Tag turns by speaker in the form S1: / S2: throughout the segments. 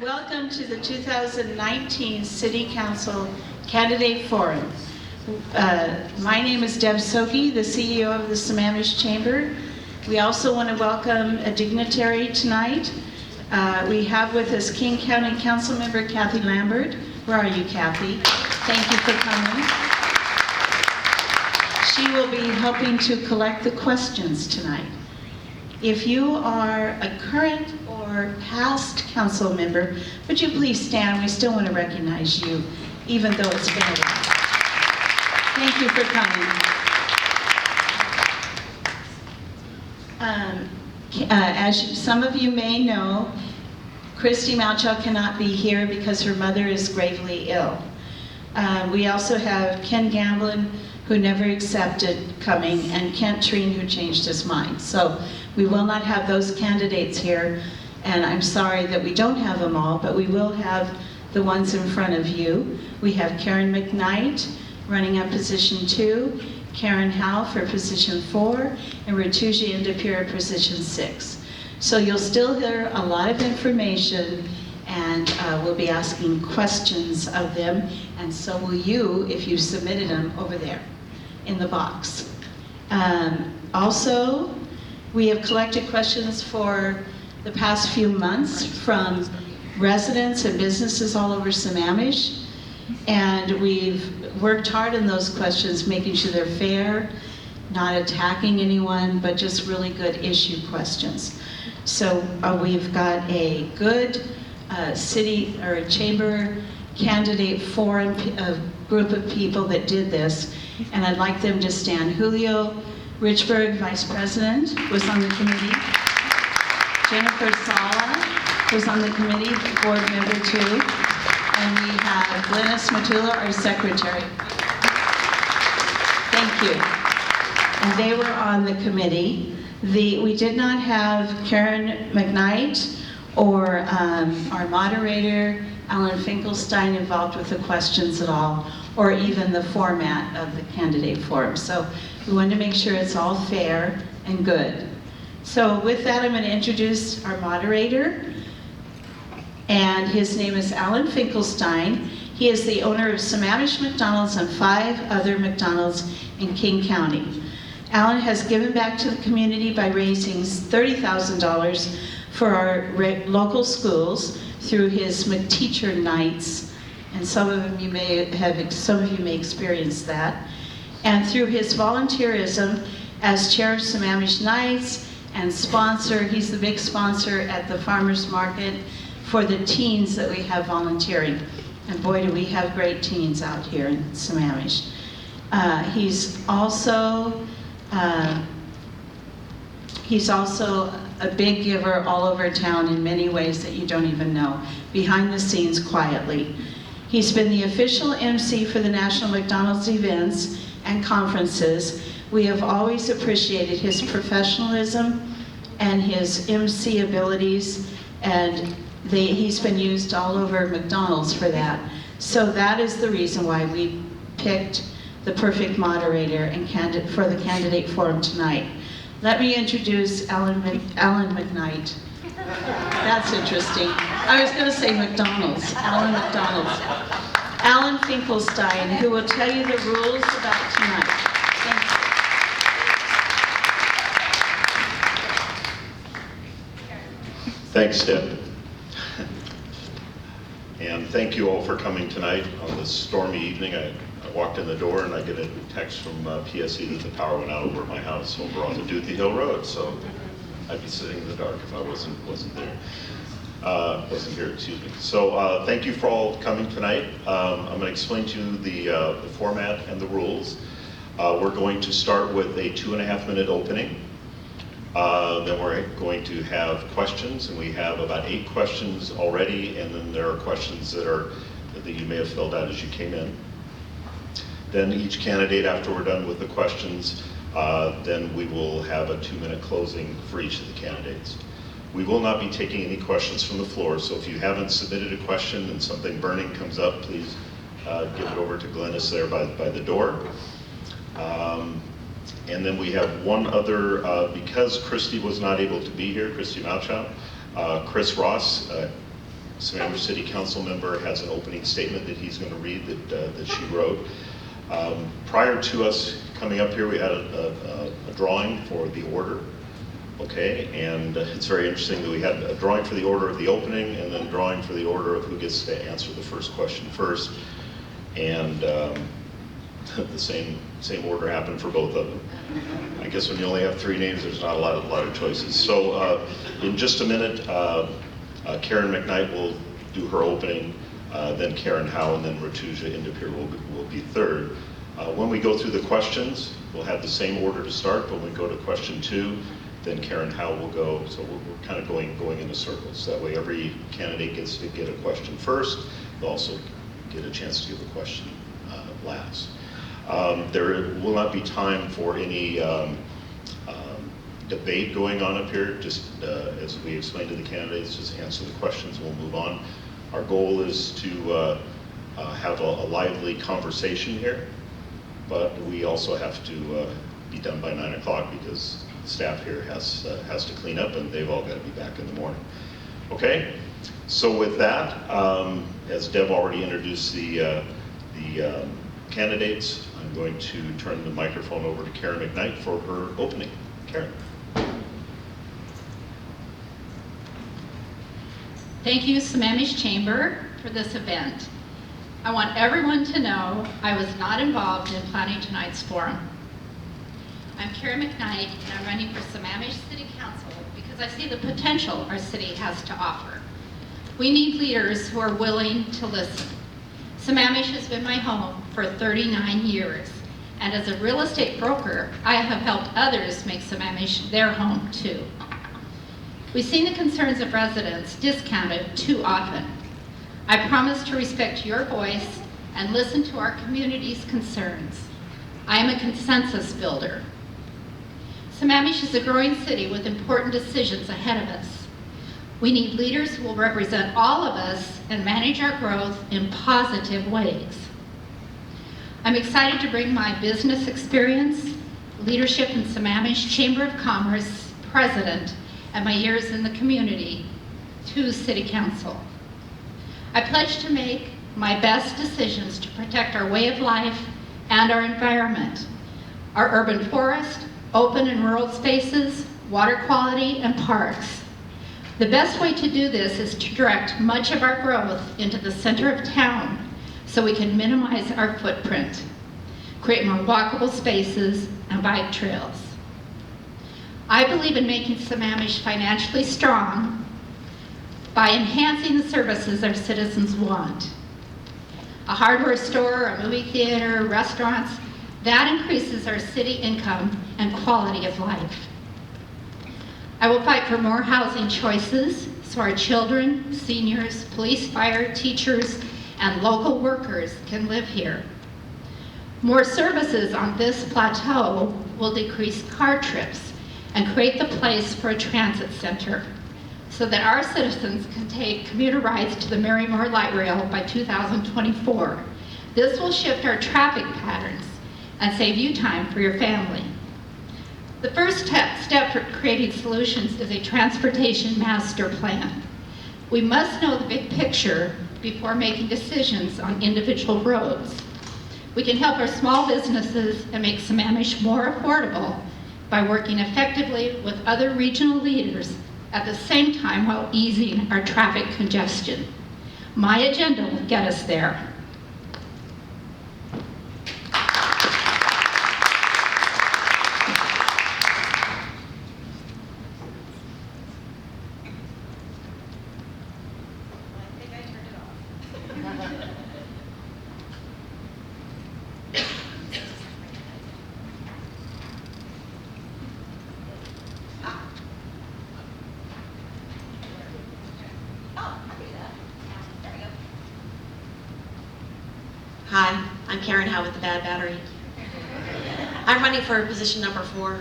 S1: Welcome to the 2019 City Council Candidate Forum. My name is Deb Sogi, the CEO of the Sammamish Chamber. We also want to welcome a dignitary tonight. We have with us King County Council Member Kathy Lambert. Where are you, Kathy? Thank you for coming. She will be helping to collect the questions tonight. If you are a current or past council member, would you please stand? We still want to recognize you, even though it's been a while. Thank you for coming. As some of you may know, Christy Malchow cannot be here because her mother is gravely ill. We also have Ken Gamblin, who never accepted coming, and Kent Treen, who changed his mind. So we will not have those candidates here, and I'm sorry that we don't have them all, but we will have the ones in front of you. We have Karen McKnight running on position 2, Karen Howe for position 4, and Rituja Indapure position 6. So you'll still hear a lot of information, and we'll be asking questions of them, and so will you if you submitted them over there in the box. Also, we have collected questions for the past few months from residents and businesses all over Sammamish, and we've worked hard on those questions, making sure they're fair, not attacking anyone, but just really good issue questions. So we've got a good city or chamber candidate forum, a group of people that did this, and I'd like them to stand. Julio Richburg, Vice President, was on the committee. Jennifer Sala was on the committee, board member 2. And we have Glennis Matula, our secretary. Thank you. And they were on the committee. We did not have Karen McKnight or our moderator, Alan Finkelstein, involved with the questions at all, or even the format of the candidate forum. So we wanted to make sure it's all fair and good. So with that, I'm going to introduce our moderator, and his name is Alan Finkelstein. He is the owner of Sammamish McDonald's and 5 other McDonald's in King County. Alan has given back to the community by raising $30,000 for our local schools through his McTeacher Nights, and some of you may experience that, and through his volunteerism as chair of Sammamish Nights and sponsor. He's the big sponsor at the farmers market for the teens that we have volunteering, and boy do we have great teens out here in Sammamish. He's also a big giver all over town in many ways that you don't even know, behind the scenes quietly. He's been the official MC for the National McDonald's events and conferences. We have always appreciated his professionalism and his MC abilities, and he's been used all over McDonald's for that. So that is the reason why we picked the perfect moderator and for the candidate forum tonight. Let me introduce Alan McKnight. That's interesting. I was going to say McDonald's, Alan McDonald's. Alan Finkelstein, who will tell you the rules about tonight.
S2: Thanks, Deb. And thank you all for coming tonight on this stormy evening. I walked in the door and I get a text from PSE that the power went out over at my house over on the Duthie Hill Road. So I'd be sitting in the dark if I wasn't here, excuse me. So thank you for all coming tonight. I'm going to explain to you the format and the rules. We're going to start with a 2.5-minute opening. Then we're going to have questions, and we have about 8 questions already, and then there are questions that you may have filled out as you came in. Then each candidate, after we're done with the questions, then we will have a 2-minute closing for each of the candidates. We will not be taking any questions from the floor, so if you haven't submitted a question and something burning comes up, please give it over to Glennis there by the door. And then we have one other, because Christy was not able to be here, Christy Malchow, Chris Ross Sammamish City Council member has an opening statement that he's going to read that she wrote. Prior to us coming up here, we had a drawing for the order. Okay, and it's very interesting that we had a drawing for the order of the opening and then a drawing for the order of who gets to answer the first question first. And the same order happened for both of them. I guess when you only have 3 names, there's not a lot of choices. So in just a minute, Karen McKnight will do her opening, then Karen Howe, and then Rituja Indapure will be third. When we go through the questions, we'll have the same order to start, but when we go to question 2, then Karen Howe will go. So we're kind of going in a circle. So that way every candidate gets to get a question first. They'll also get a chance to give a question last. There will not be time for any debate going on up here. Just as we explained to the candidates, just answer the questions, we'll move on. Our goal is to have a lively conversation here, but we also have to be done by 9 o'clock because the staff here has to clean up and they've all got to be back in the morning. Okay, so with that, as Deb already introduced the candidates, I'm going to turn the microphone over to Karen McKnight for her opening. Karen.
S3: Thank you, Sammamish Chamber, for this event. I want everyone to know I was not involved in planning tonight's forum. I'm Karen McKnight, and I'm running for Sammamish City Council because I see the potential our city has to offer. We need leaders who are willing to listen. Sammamish has been my home for 39 years, and as a real estate broker, I have helped others make Sammamish their home too. We've seen the concerns of residents discounted too often. I promise to respect your voice and listen to our community's concerns. I am a consensus builder. Sammamish is a growing city with important decisions ahead of us. We need leaders who will represent all of us and manage our growth in positive ways. I'm excited to bring my business experience, leadership in Sammamish Chamber of Commerce, president, and my years in the community to City Council. I pledge to make my best decisions to protect our way of life and our environment, our urban forest, open and rural spaces, water quality, and parks. The best way to do this is to direct much of our growth into the center of town so we can minimize our footprint, create more walkable spaces and bike trails. I believe in making Sammamish financially strong by enhancing the services our citizens want. A hardware store, a movie theater, restaurants, that increases our city income and quality of life. I will fight for more housing choices so our children, seniors, police, fire, teachers, and local workers can live here. More services on this plateau will decrease car trips and create the place for a transit center so that our citizens can take commuter rides to the Marymore Light Rail by 2024. This will shift our traffic patterns and save you time for your family. The first step for creating solutions is a transportation master plan. We must know the big picture before making decisions on individual roads. We can help our small businesses and make Sammamish more affordable by working effectively with other regional leaders at the same time while easing our traffic congestion. My agenda will get us there.
S4: Hi, I'm Karen Howe with the Bad Battery. I'm running for position number 4.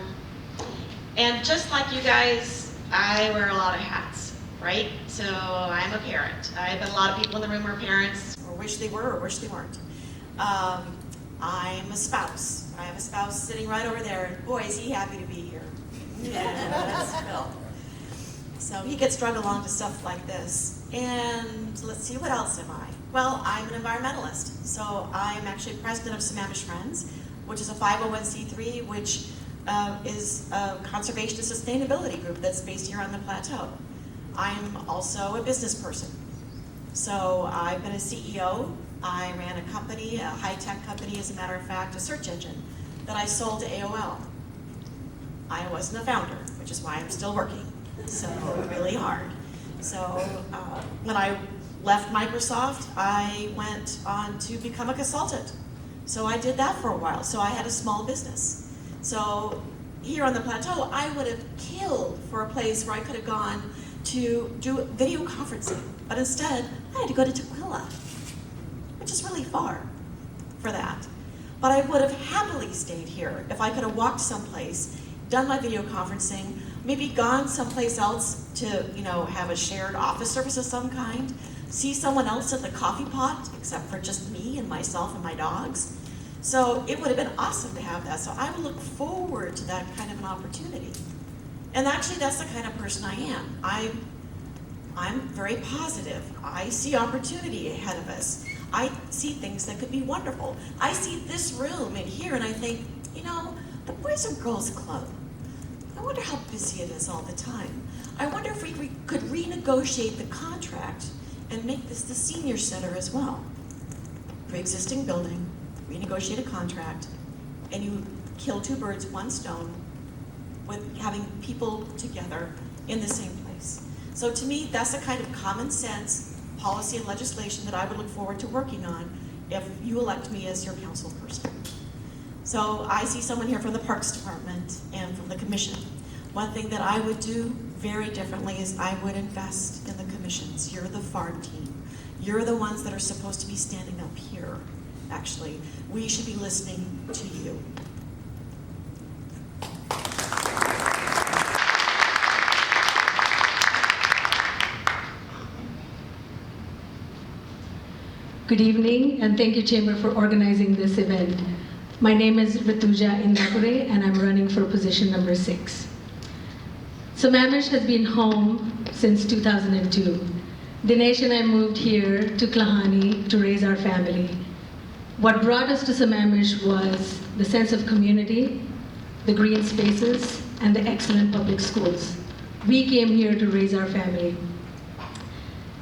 S4: And just like you guys, I wear a lot of hats, right? So I'm a parent. I bet a lot of people in the room are parents, or wish they were, or wish they weren't. I'm a spouse. I have a spouse sitting right over there, and boy, is he happy to be here. Yeah, that's Phil. So he gets drug along to stuff like this. And let's see, what else am I? Well, I'm an environmentalist. So I'm actually president of Sammamish Friends, which is a 501c3, which is a conservation and sustainability group that's based here on the plateau. I'm also a business person. So I've been a CEO. I ran a company, a high-tech company, as a matter of fact, a search engine that I sold to AOL. I wasn't a founder, which is why I'm still working, so really hard. So when I left Microsoft, I went on to become a consultant. So I did that for a while, so I had a small business. So here on the plateau, I would have killed for a place where I could have gone to do video conferencing, but instead, I had to go to Tukwila, which is really far for that. But I would have happily stayed here if I could have walked someplace, done my video conferencing, maybe gone someplace else to, have a shared office service of some kind, see someone else at the coffee pot, except for just me and myself and my dogs. So it would have been awesome to have that. So I would look forward to that kind of an opportunity. And actually, that's the kind of person I am. I'm very positive. I see opportunity ahead of us. I see things that could be wonderful. I see this room in here and I think, the Boys and Girls Club, I wonder how busy it is all the time. I wonder if we could renegotiate the contract and make this the senior center as well. Pre-existing building, renegotiate a contract, and you kill two birds, one stone, with having people together in the same place. So to me, that's the kind of common sense policy and legislation that I would look forward to working on if you elect me as your council person. So I see someone here from the Parks Department and from the commission. One thing that I would do very differently is I would invest in the commissions. You're the farm team. You're the ones that are supposed to be standing up here, actually. We should be listening to you.
S5: Good evening, and thank you, Chamber, for organizing this event. My name is Rituja Indapure, and I'm running for position number 6. Sammamish has been home since 2002. Dinesh and I moved here to Klahani to raise our family. What brought us to Sammamish was the sense of community, the green spaces, and the excellent public schools. We came here to raise our family.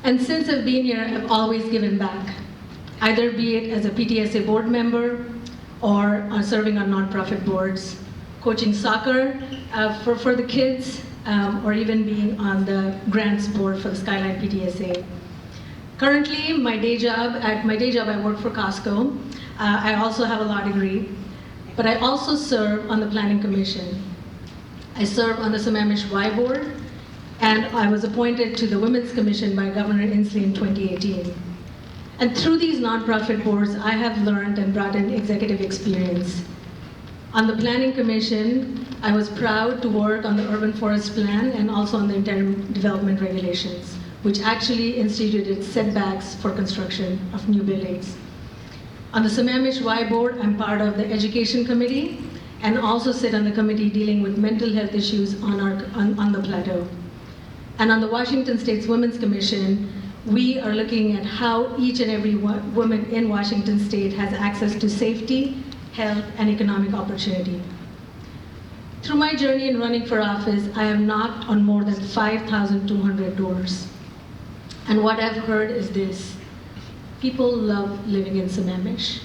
S5: And since I've been here, I've always given back, either be it as a PTSA board member or serving on nonprofit boards, coaching soccer for the kids, or even being on the grants board for the Skyline PTSA. Currently, my day job I work for Costco. I also have a law degree, but I also serve on the Planning Commission. I serve on the Sammamish Y board, and I was appointed to the Women's Commission by Governor Inslee in 2018. And through these nonprofit boards, I have learned and brought in executive experience. On the Planning Commission, I was proud to work on the Urban Forest Plan and also on the interim development regulations, which actually instituted setbacks for construction of new buildings. On the Sammamish Y board, I'm part of the Education Committee and also sit on the committee dealing with mental health issues on the plateau. And on the Washington State's Women's Commission, we are looking at how each and every woman in Washington State has access to safety, health, and economic opportunity. Through my journey in running for office, I have knocked on more than 5,200 doors. And what I've heard is this: people love living in Sammamish.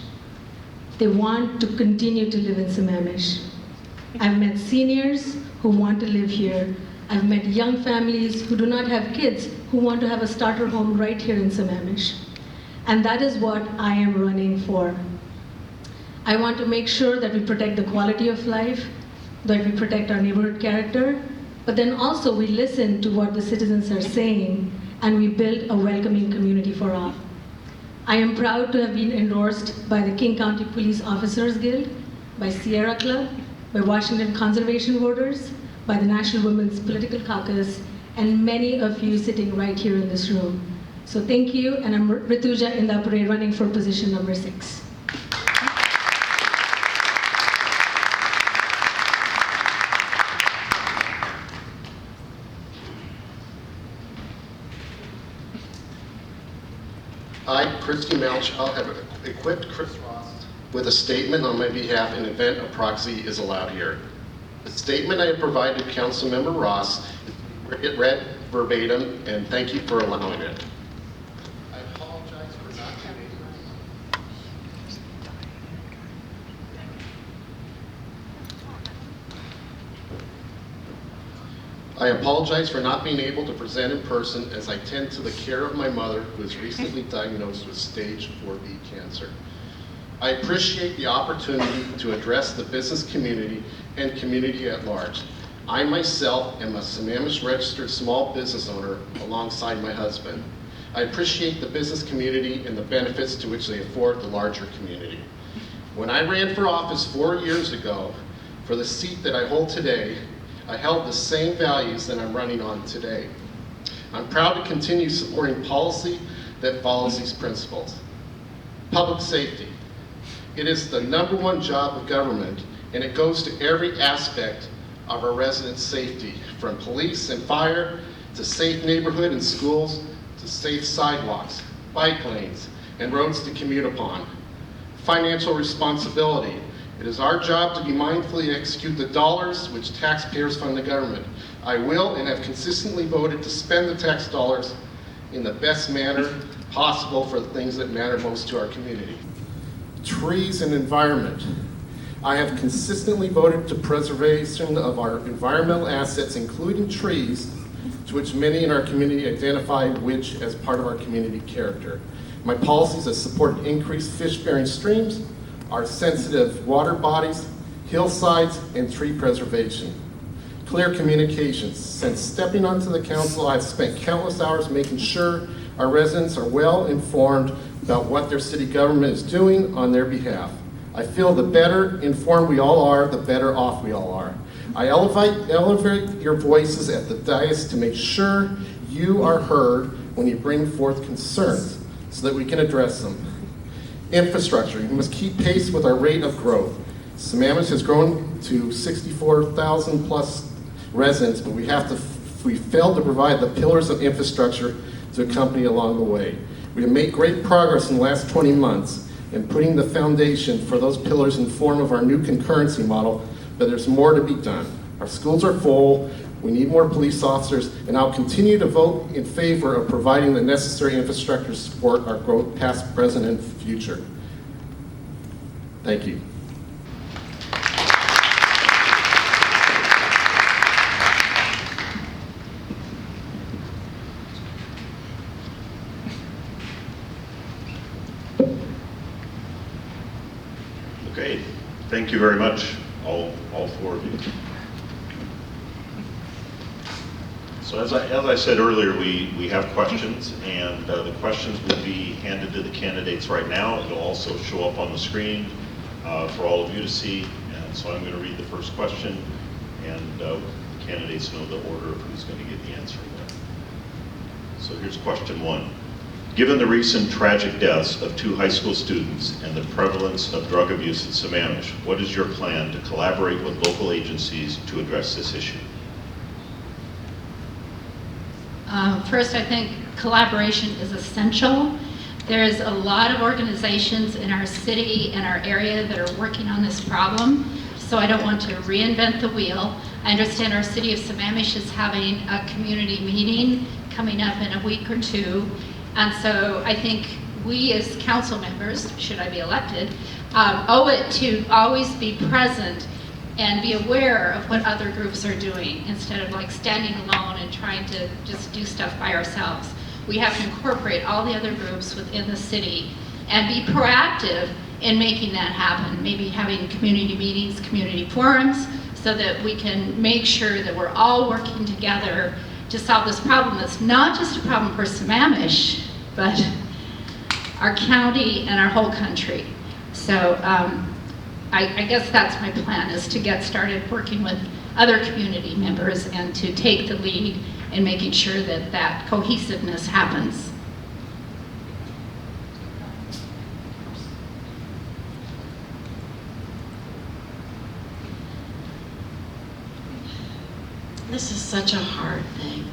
S5: They want to continue to live in Sammamish. I've met seniors who want to live here. I've met young families who do not have kids who want to have a starter home right here in Sammamish. And that is what I am running for. I want to make sure that we protect the quality of life, that we protect our neighborhood character, but then also we listen to what the citizens are saying and we build a welcoming community for all. I am proud to have been endorsed by the King County Police Officers Guild, by Sierra Club, by Washington Conservation Voters, by the National Women's Political Caucus, and many of you sitting right here in this room. So thank you, and I'm Rituja Indapure, running for position number 6.
S6: I, Christy Malchow, have equipped Chris Ross with a statement on my behalf in event a proxy is allowed here. The statement I have provided Councilmember Ross is read verbatim, and thank you for allowing it. I apologize for not being able to present in person as I tend to the care of my mother, who is recently diagnosed with stage 4B cancer. I appreciate the opportunity to address the business community and community at large. I myself am a Sammamish registered small business owner alongside my husband. I appreciate the business community and the benefits to which they afford the larger community. When I ran for office 4 years ago, for the seat that I hold today, I held the same values that I'm running on today. I'm proud to continue supporting policy that follows these principles. Public safety. It is the #1 job of government, and it goes to every aspect of our residents' safety, from police and fire, to safe neighborhood and schools, to safe sidewalks, bike lanes, and roads to commute upon. Financial responsibility. It is our job to be mindfully execute the dollars which taxpayers fund the government. I will and have consistently voted to spend the tax dollars in the best manner possible for the things that matter most to our community. Trees and environment. I have consistently voted to preservation of our environmental assets, including trees, to which many in our community identify which as part of our community character. My policies have supported increased fish-bearing streams, our sensitive water bodies, hillsides, and tree preservation. Clear communications. Since stepping onto the council, I've spent countless hours making sure our residents are well informed about what their city government is doing on their behalf. I feel the better informed we all are, the better off we all are. I elevate your voices at the dais to make sure you are heard when you bring forth concerns so that we can address them. Infrastructure. We must keep pace with our rate of growth. Sammamish has grown to 64,000 plus residents, but we failed to provide the pillars of infrastructure to accompany along the way. We have made great progress in the last 20 months in putting the foundation for those pillars in form of our new concurrency model, but there's more to be done. Our schools are full, we need more police officers, and I'll continue to vote in favor of providing the necessary infrastructure to support our growth past, present, and future. Thank you.
S2: Okay, thank you very much, all four of you. So as I said earlier, we have questions, and the questions will be handed to the candidates right now. It'll also show up on the screen for all of you to see. And so I'm going to read the first question, and the candidates know the order of who's going to get the answer. So here's question 1. Given the recent tragic deaths of 2 high school students and the prevalence of drug abuse in Sammamish, what is your plan to collaborate with local agencies to address this issue?
S3: First, I think collaboration is essential. There's a lot of organizations in our city and our area that are working on this problem, so I don't want to reinvent the wheel. I understand our city of Sammamish is having a community meeting coming up in a week or 2, and so I think we as council members, should I be elected, owe it to always be present and be aware of what other groups are doing instead of like standing alone and trying to just do stuff by ourselves. We have to incorporate all the other groups within the city and be proactive in making that happen. Maybe having community meetings, community forums, so that we can make sure that we're all working together to solve this problem that's not just a problem for Sammamish, but our county and our whole country. So I guess that's my plan, is to get started working with other community members and to take the lead in making sure that that cohesiveness happens.
S4: This is such a hard thing.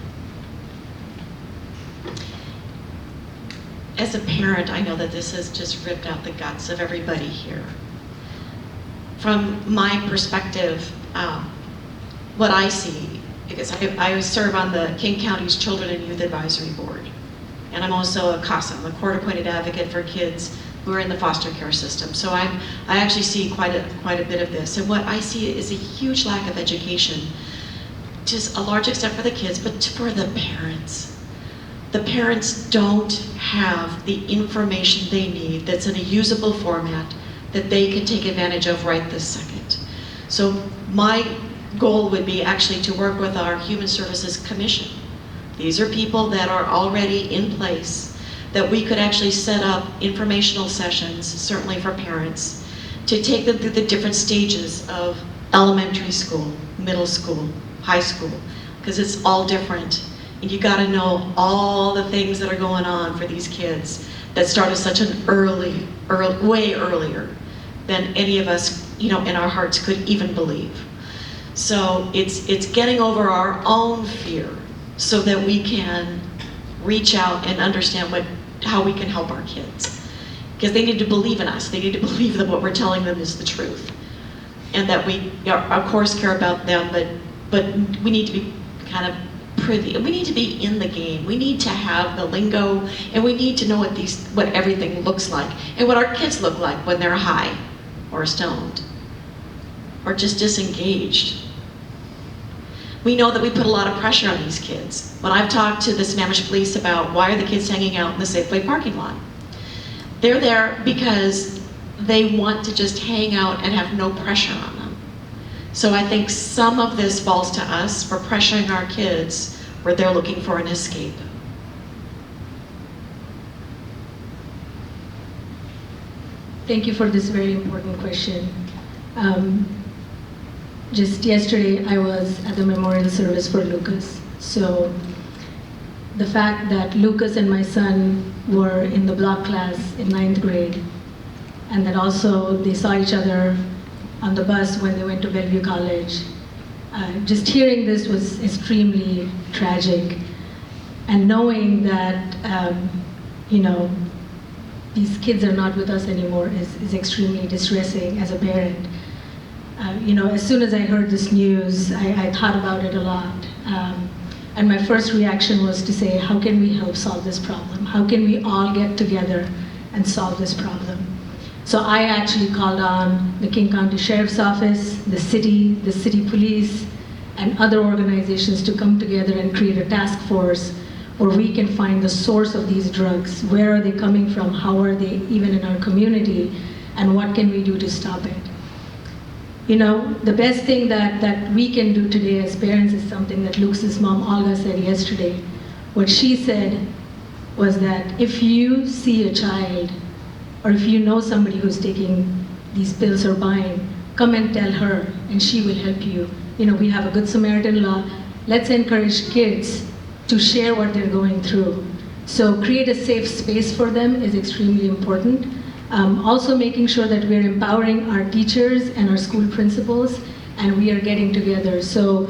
S4: as a parent, I know that this has just ripped out the guts of everybody here. From my perspective, what I see, because I serve on the King County's Children and Youth Advisory Board, and I'm also a CASA, I'm a court-appointed advocate for kids who are in the foster care system. So I actually see quite a bit of this, and what I see is a huge lack of education, to a large extent for the kids, but for the parents. The parents don't have the information they need that's in a usable format that they can take advantage of right this second. So my goal would be actually to work with our Human Services Commission. These are people that are already in place, that we could actually set up informational sessions, certainly for parents, to take them through the different stages of elementary school, middle school, high school, because it's all different. And you gotta know all the things that are going on for these kids that start at such an early, way earlier than any of us, in our hearts could even believe. So it's getting over our own fear so that we can reach out and understand how we can help our kids. Because they need to believe in us. They need to believe that what we're telling them is the truth. And that we, of course, care about them, but we need to be kind of privy. We need to be in the game. We need to have the lingo, and we need to know what everything looks like, and what our kids look like when they're high, or stoned, or just disengaged. We know that we put a lot of pressure on these kids. When I've talked to the Sammamish police about why are the kids hanging out in the Safeway parking lot, they're there because they want to just hang out and have no pressure on them. So I think some of this falls to us for pressuring our kids where they're looking for an escape.
S5: Thank you for this very important question. Just yesterday, I was at the memorial service for Lucas. So the fact that Lucas and my son were in the block class in 9th grade, and that also they saw each other on the bus when they went to Bellevue College. Just hearing this was extremely tragic. And knowing that, these kids are not with us anymore is extremely distressing as a parent. As soon as I heard this news, I thought about it a lot. And my first reaction was to say, how can we help solve this problem? How can we all get together and solve this problem? So I actually called on the King County Sheriff's Office, the city police, and other organizations to come together and create a task force where we can find the source of these drugs. Where are they coming from? How are they even in our community? And what can we do to stop it? The best thing that we can do today as parents is something that Luke's mom, Olga, said yesterday. What she said was that if you see a child, or if you know somebody who's taking these pills or buying, come and tell her, and she will help you. We have a Good Samaritan law. Let's encourage kids to share what they're going through. So create a safe space for them is extremely important. Also making sure that we're empowering our teachers and our school principals, and we are getting together. So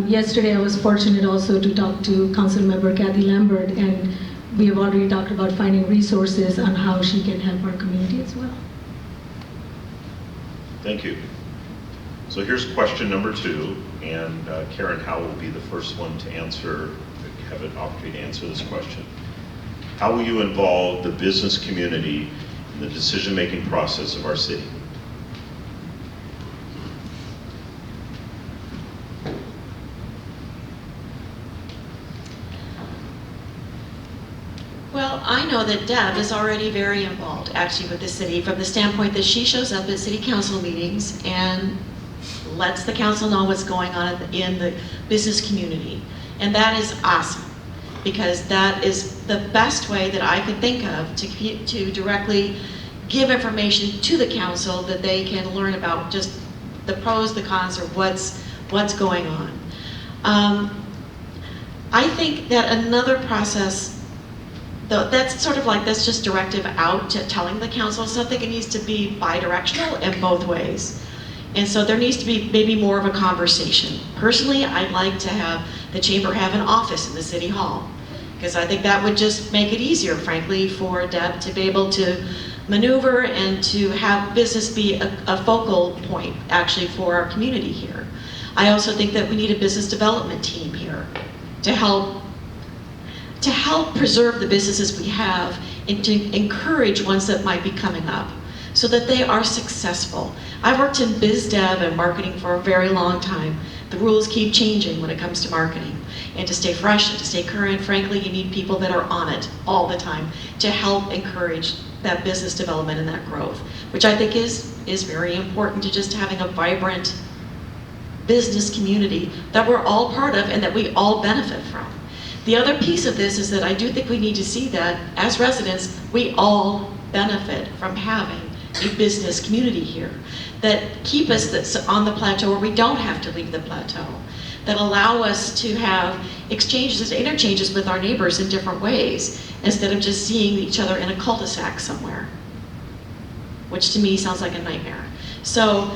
S5: yesterday I was fortunate also to talk to Council Member Kathy Lambert, and we have already talked about finding resources on how she can help our community as well.
S2: Thank you. So here's question number 2, and Karen Howe will be the first one to have an opportunity to answer this question. How will you involve the business community in the decision-making process of our city?
S4: Well, I know that Deb is already very involved, actually, with the city, from the standpoint that she shows up at city council meetings and lets the council know what's going on in the business community. And that is awesome, because that is the best way that I could think of to directly give information to the council that they can learn about just the pros, the cons, or what's going on. I think that another process, though, that's sort of like, that's just directive out to telling the council something. It needs to be bi-directional in both ways. And so there needs to be maybe more of a conversation. Personally, I'd like to have the chamber have an office in the city hall, because I think that would just make it easier, frankly, for Deb to be able to maneuver and to have business be a focal point, actually, for our community here. I also think that we need a business development team here to help preserve the businesses we have and to encourage ones that might be coming up so that they are successful. I've worked in biz dev and marketing for a very long time. The rules keep changing when it comes to marketing. And to stay fresh and to stay current, frankly, you need people that are on it all the time to help encourage that business development and that growth, which I think is very important to just having a vibrant business community that we're all part of and that we all benefit from. The other piece of this is that I do think we need to see that as residents, we all benefit from having a business community here that keep us on the plateau where we don't have to leave the plateau, that allow us to have exchanges and interchanges with our neighbors in different ways instead of just seeing each other in a cul-de-sac somewhere, which to me sounds like a nightmare. So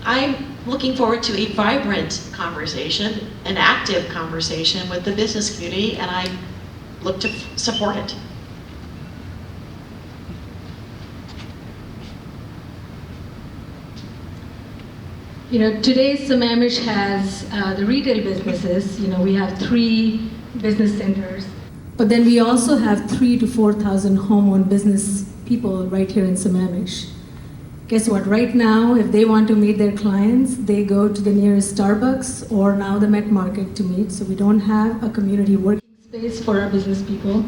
S4: I'm looking forward to a vibrant conversation, an active conversation with the business community, and I look to support it.
S5: You know, today Sammamish has the retail businesses. You know, we have 3 business centers, but then we also have 3,000 to 4,000 home-owned business people right here in Sammamish. Guess what? Right now, if they want to meet their clients, they go to the nearest Starbucks or now the Met Market to meet. So we don't have a community working space for our business people.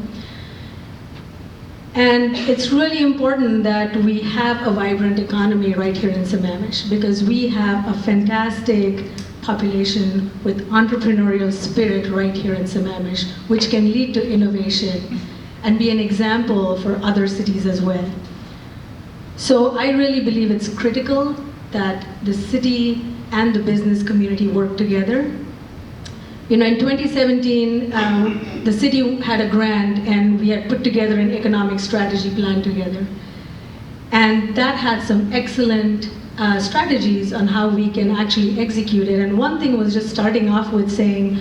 S5: And it's really important that we have a vibrant economy right here in Sammamish because we have a fantastic population with entrepreneurial spirit right here in Sammamish, which can lead to innovation and be an example for other cities as well. So I really believe it's critical that the city and the business community work together. You know, in 2017, the city had a grant and we had put together an economic strategy plan together. And that had some excellent strategies on how we can actually execute it. And one thing was just starting off with saying,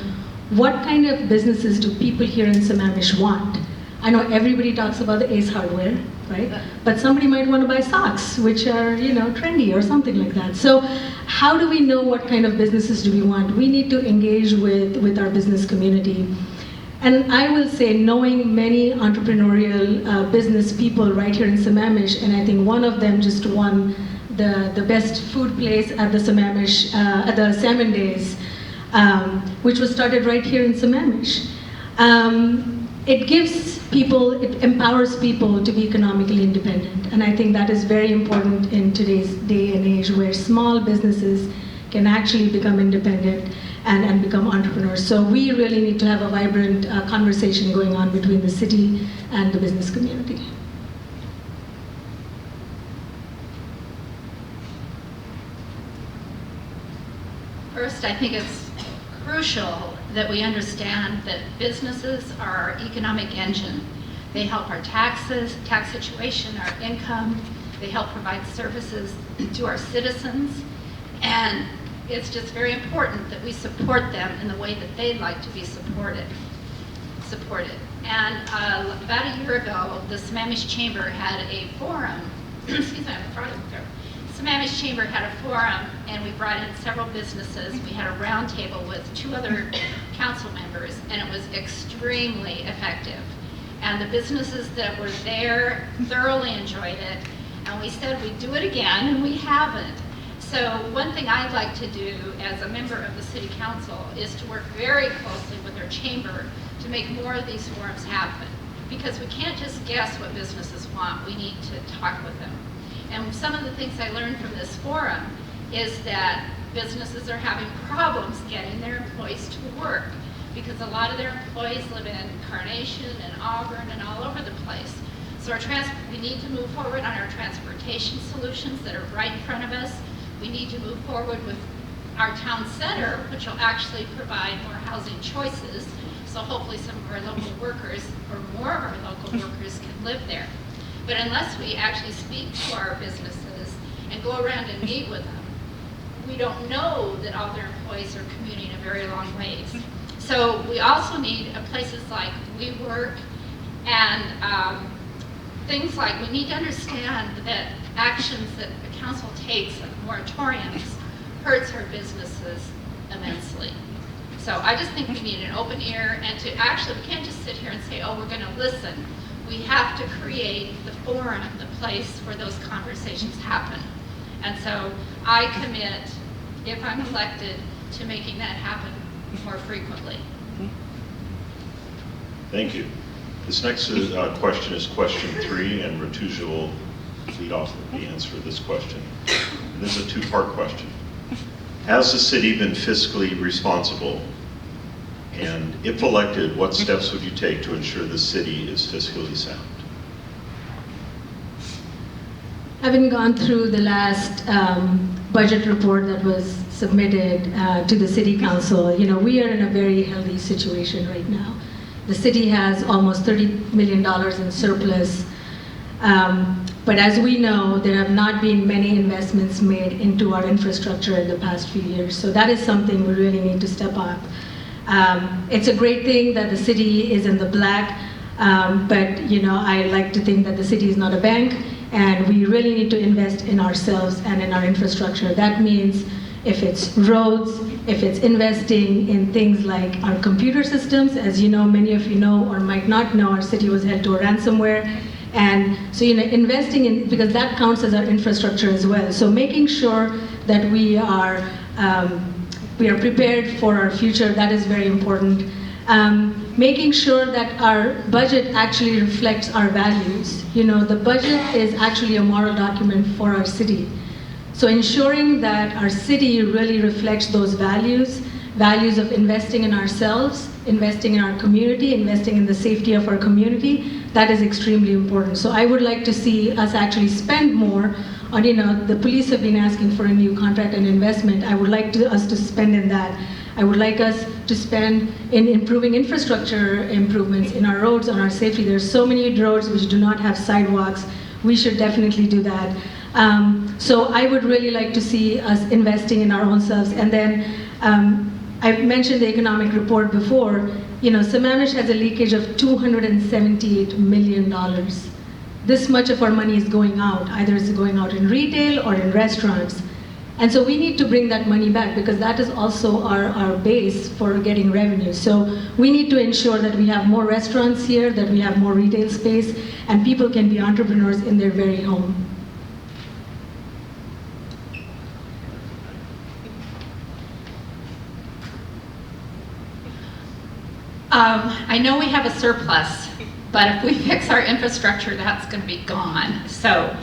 S5: what kind of businesses do people here in Sammamish want? I know everybody talks about the Ace Hardware, right? But somebody might want to buy socks, which are, you know, trendy or something like that. So how do we know what kind of businesses do we want? We need to engage with our business community. And I will say, knowing many entrepreneurial business people right here in Sammamish, and I think one of them just won the best food place at the Sammamish, at the Salmon Days, which was started right here in Sammamish. It gives people, it empowers people to be economically independent. And I think that is very important in today's day and age where small businesses can actually become independent and become entrepreneurs. So we really need to have a vibrant conversation going on between the city and the business community.
S3: First, I think it's crucial that we understand that businesses are our economic engine. They help our taxes, tax situation, our income. They help provide services to our citizens. And it's just very important that we support them in the way that they'd like to be supported. And about a year ago, the Sammamish Chamber had a forum. Excuse me, I have a frog in my throat. Sammamish Chamber had a forum, and we brought in several businesses. We had a round table with 2 other council members, and it was extremely effective. And the businesses that were there thoroughly enjoyed it, and we said we'd do it again, and we haven't. So one thing I'd like to do as a member of the City Council is to work very closely with our chamber to make more of these forums happen. Because we can't just guess what businesses want, we need to talk with them. And some of the things I learned from this forum is that businesses are having problems getting their employees to work because a lot of their employees live in Carnation and Auburn and all over the place. So we need to move forward on our transportation solutions that are right in front of us. We need to move forward with our town center, which will actually provide more housing choices. So hopefully some of our local workers, or more of our local workers, can live there. But unless we actually speak to our businesses and go around and meet with them, we don't know that all their employees are commuting a very long ways. So we also need places like WeWork and things like, we need to understand that actions that the council takes, like moratoriums, hurts our businesses immensely. So I just think we need an open ear, and to actually, we can't just sit here and say, oh, we're going to listen. We have to create the forum, the place where those conversations happen. And so I commit, if I'm elected, to making that happen more frequently.
S2: Thank you. This next question is question 3, and Rituja will lead off with the answer to this question. This is a 2-part question. Has the city been fiscally responsible? And if elected, what steps would you take to ensure the city is fiscally sound?
S5: Having gone through the last budget report that was submitted to the city council, you know, we are in a very healthy situation right now. The city has almost $30 million in surplus. But as we know, there have not been many investments made into our infrastructure in the past few years. So that is something we really need to step up. It's a great thing that the city is in the black, but you know, I like to think that the city is not a bank, and we really need to invest in ourselves and in our infrastructure. That means if it's roads, if it's investing in things like our computer systems. As you know, many of you know or might not know, our city was held to a ransomware. And so, you know, investing in, because that counts as our infrastructure as well. So making sure that we are prepared for our future, that is very important. Making sure that our budget actually reflects our values. You know, the budget is actually a moral document for our city. So ensuring that our city really reflects those values of investing in ourselves, investing in our community, investing in the safety of our community, that is extremely important. So I would like to see us actually spend more on, you know, the police have been asking for a new contract and investment. I would like us to spend in that. I would like us to spend in improving infrastructure improvements in our roads, on our safety. There's so many roads which do not have sidewalks. We should definitely do that. So I would really like to see us investing in our own selves. And then I mentioned the economic report before. You know, Sammamish has a leakage of $278 million. This much of our money is going out. Either it's going out in retail or in restaurants. And so we need to bring that money back, because that is also our base for getting revenue. So we need to ensure that we have more restaurants here, that we have more retail space, and people can be entrepreneurs in their very home.
S3: I know we have a surplus, but if we fix our infrastructure, that's going to be gone. So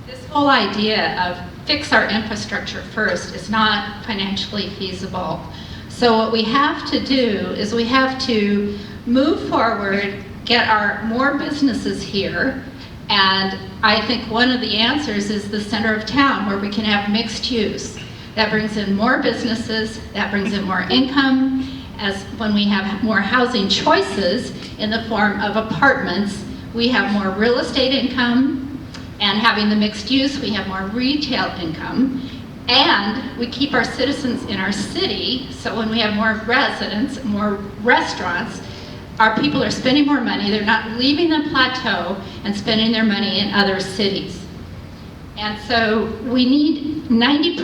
S3: this whole idea of fix our infrastructure first is not financially feasible. So what we have to do is we have to move forward, get our more businesses here, and I think one of the answers is the center of town, where we can have mixed use. That brings in more businesses, that brings in more income. As when we have more housing choices in the form of apartments, we have more real estate income, and having the mixed use, we have more retail income, and we keep our citizens in our city, so when we have more residents, more restaurants, our people are spending more money, they're not leaving the plateau and spending their money in other cities. And so we need 90%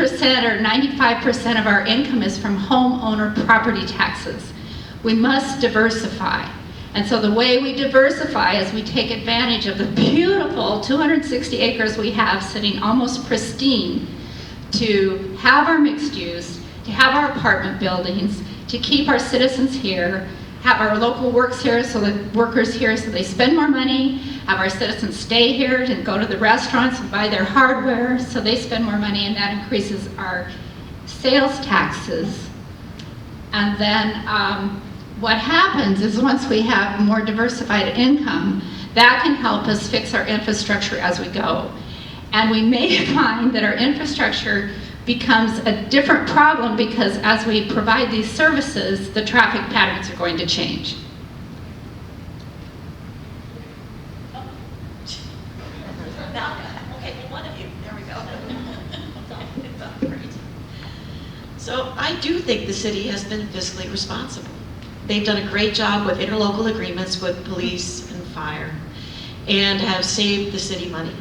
S3: or 95% of our income is from homeowner property taxes. We must diversify. And so the way we diversify is we take advantage of the beautiful 260 acres we have sitting almost pristine to have our mixed use, to have our apartment buildings, to keep our citizens here, have our local workers here so they spend more money, have our citizens stay here and go to the restaurants and buy their hardware so they spend more money, and that increases our sales taxes. And then what happens is once we have more diversified income, that can help us fix our infrastructure as we go. And we may find that our infrastructure becomes a different problem because as we provide these services, the traffic patterns are going to change.
S4: Okay, one of you, there we go. It's all great. So I do think the city has been fiscally responsible. They've done a great job with interlocal agreements with police and fire and have saved the city money.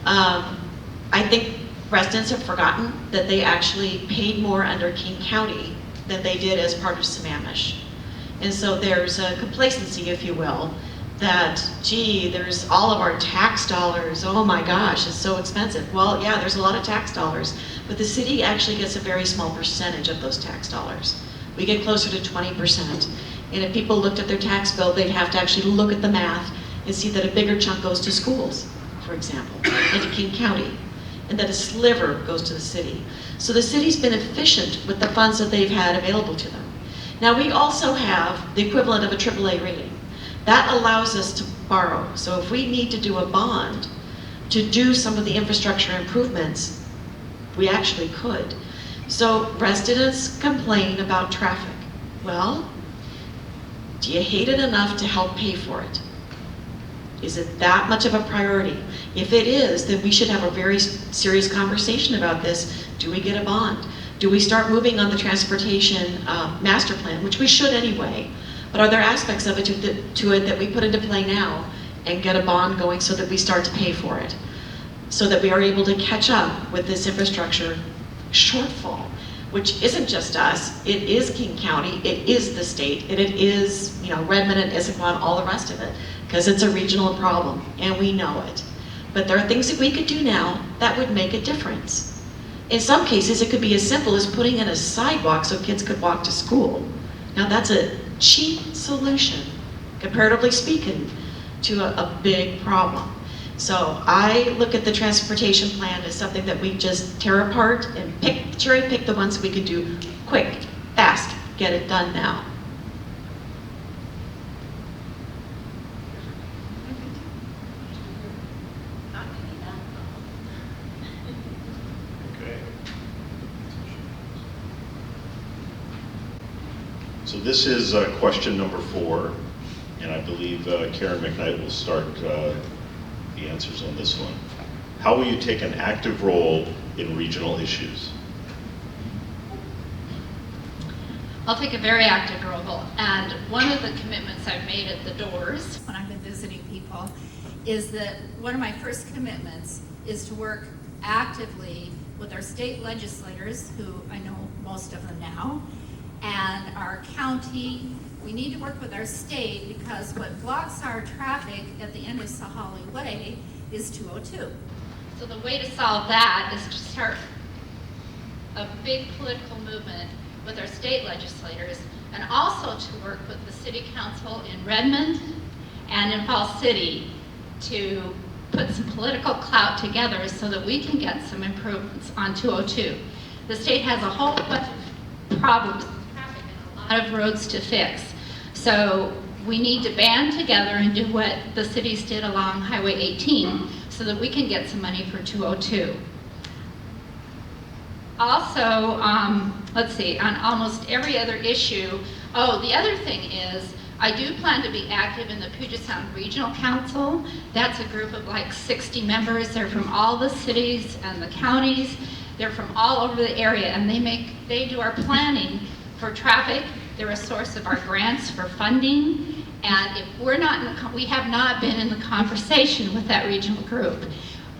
S4: I think residents have forgotten that they actually paid more under King County than they did as part of Sammamish. And so there's a complacency, if you will, that, gee, there's all of our tax dollars, oh my gosh, it's so expensive. Well, yeah, there's a lot of tax dollars, but the city actually gets a very small percentage of those tax dollars. We get closer to 20%. And if people looked at their tax bill, they'd have to actually look at the math and see that a bigger chunk goes to schools, for example, and to King County, and that a sliver goes to the city. So the city's been efficient with the funds that they've had available to them. Now, we also have the equivalent of a AAA rating. That allows us to borrow. So if we need to do a bond to do some of the infrastructure improvements, we actually could. So residents complain about traffic. Well, do you hate it enough to help pay for it? Is it that much of a priority? If it is, then we should have a very serious conversation about this. Do we get a bond? Do we start moving on the transportation master plan, which we should anyway? But are there aspects of it to it that we put into play now and get a bond going so that we start to pay for it? So that we are able to catch up with this infrastructure shortfall, which isn't just us, it is King County, it is the state, and it is, you know, Redmond and Issaquah and all the rest of it, because it's a regional problem, and we know it. But there are things that we could do now that would make a difference. In some cases, it could be as simple as putting in a sidewalk so kids could walk to school. Now that's a cheap solution, comparatively speaking, to a big problem. So I look at the transportation plan as something that we just tear apart and cherry pick the ones we can do quick, fast, get it done now.
S2: Okay. So this is question number 4, and I believe Karen McKnight will start the answers on this one. How will you take an active role in regional issues?
S3: I'll take a very active role, and one of the commitments I've made at the doors when I've been visiting people is that one of my first commitments is to work actively with our state legislators, who I know most of them now, and our county. We need to work with our state because what blocks our traffic at the end of Sahali Way is 202. So the way to solve that is to start a big political movement with our state legislators, and also to work with the city council in Redmond and in Falls City to put some political clout together so that we can get some improvements on 202. The state has a whole bunch of problems with traffic and a lot of roads to fix. So we need to band together and do what the cities did along Highway 18 so that we can get some money for 202. Also, let's see, on almost every other issue, the other thing is, I do plan to be active in the Puget Sound Regional Council. That's a group of like 60 members. They're from all the cities and the counties. They're from all over the area, and they do our planning for traffic. They're a source of our grants for funding. And if we're not we have not been in the conversation with that regional group.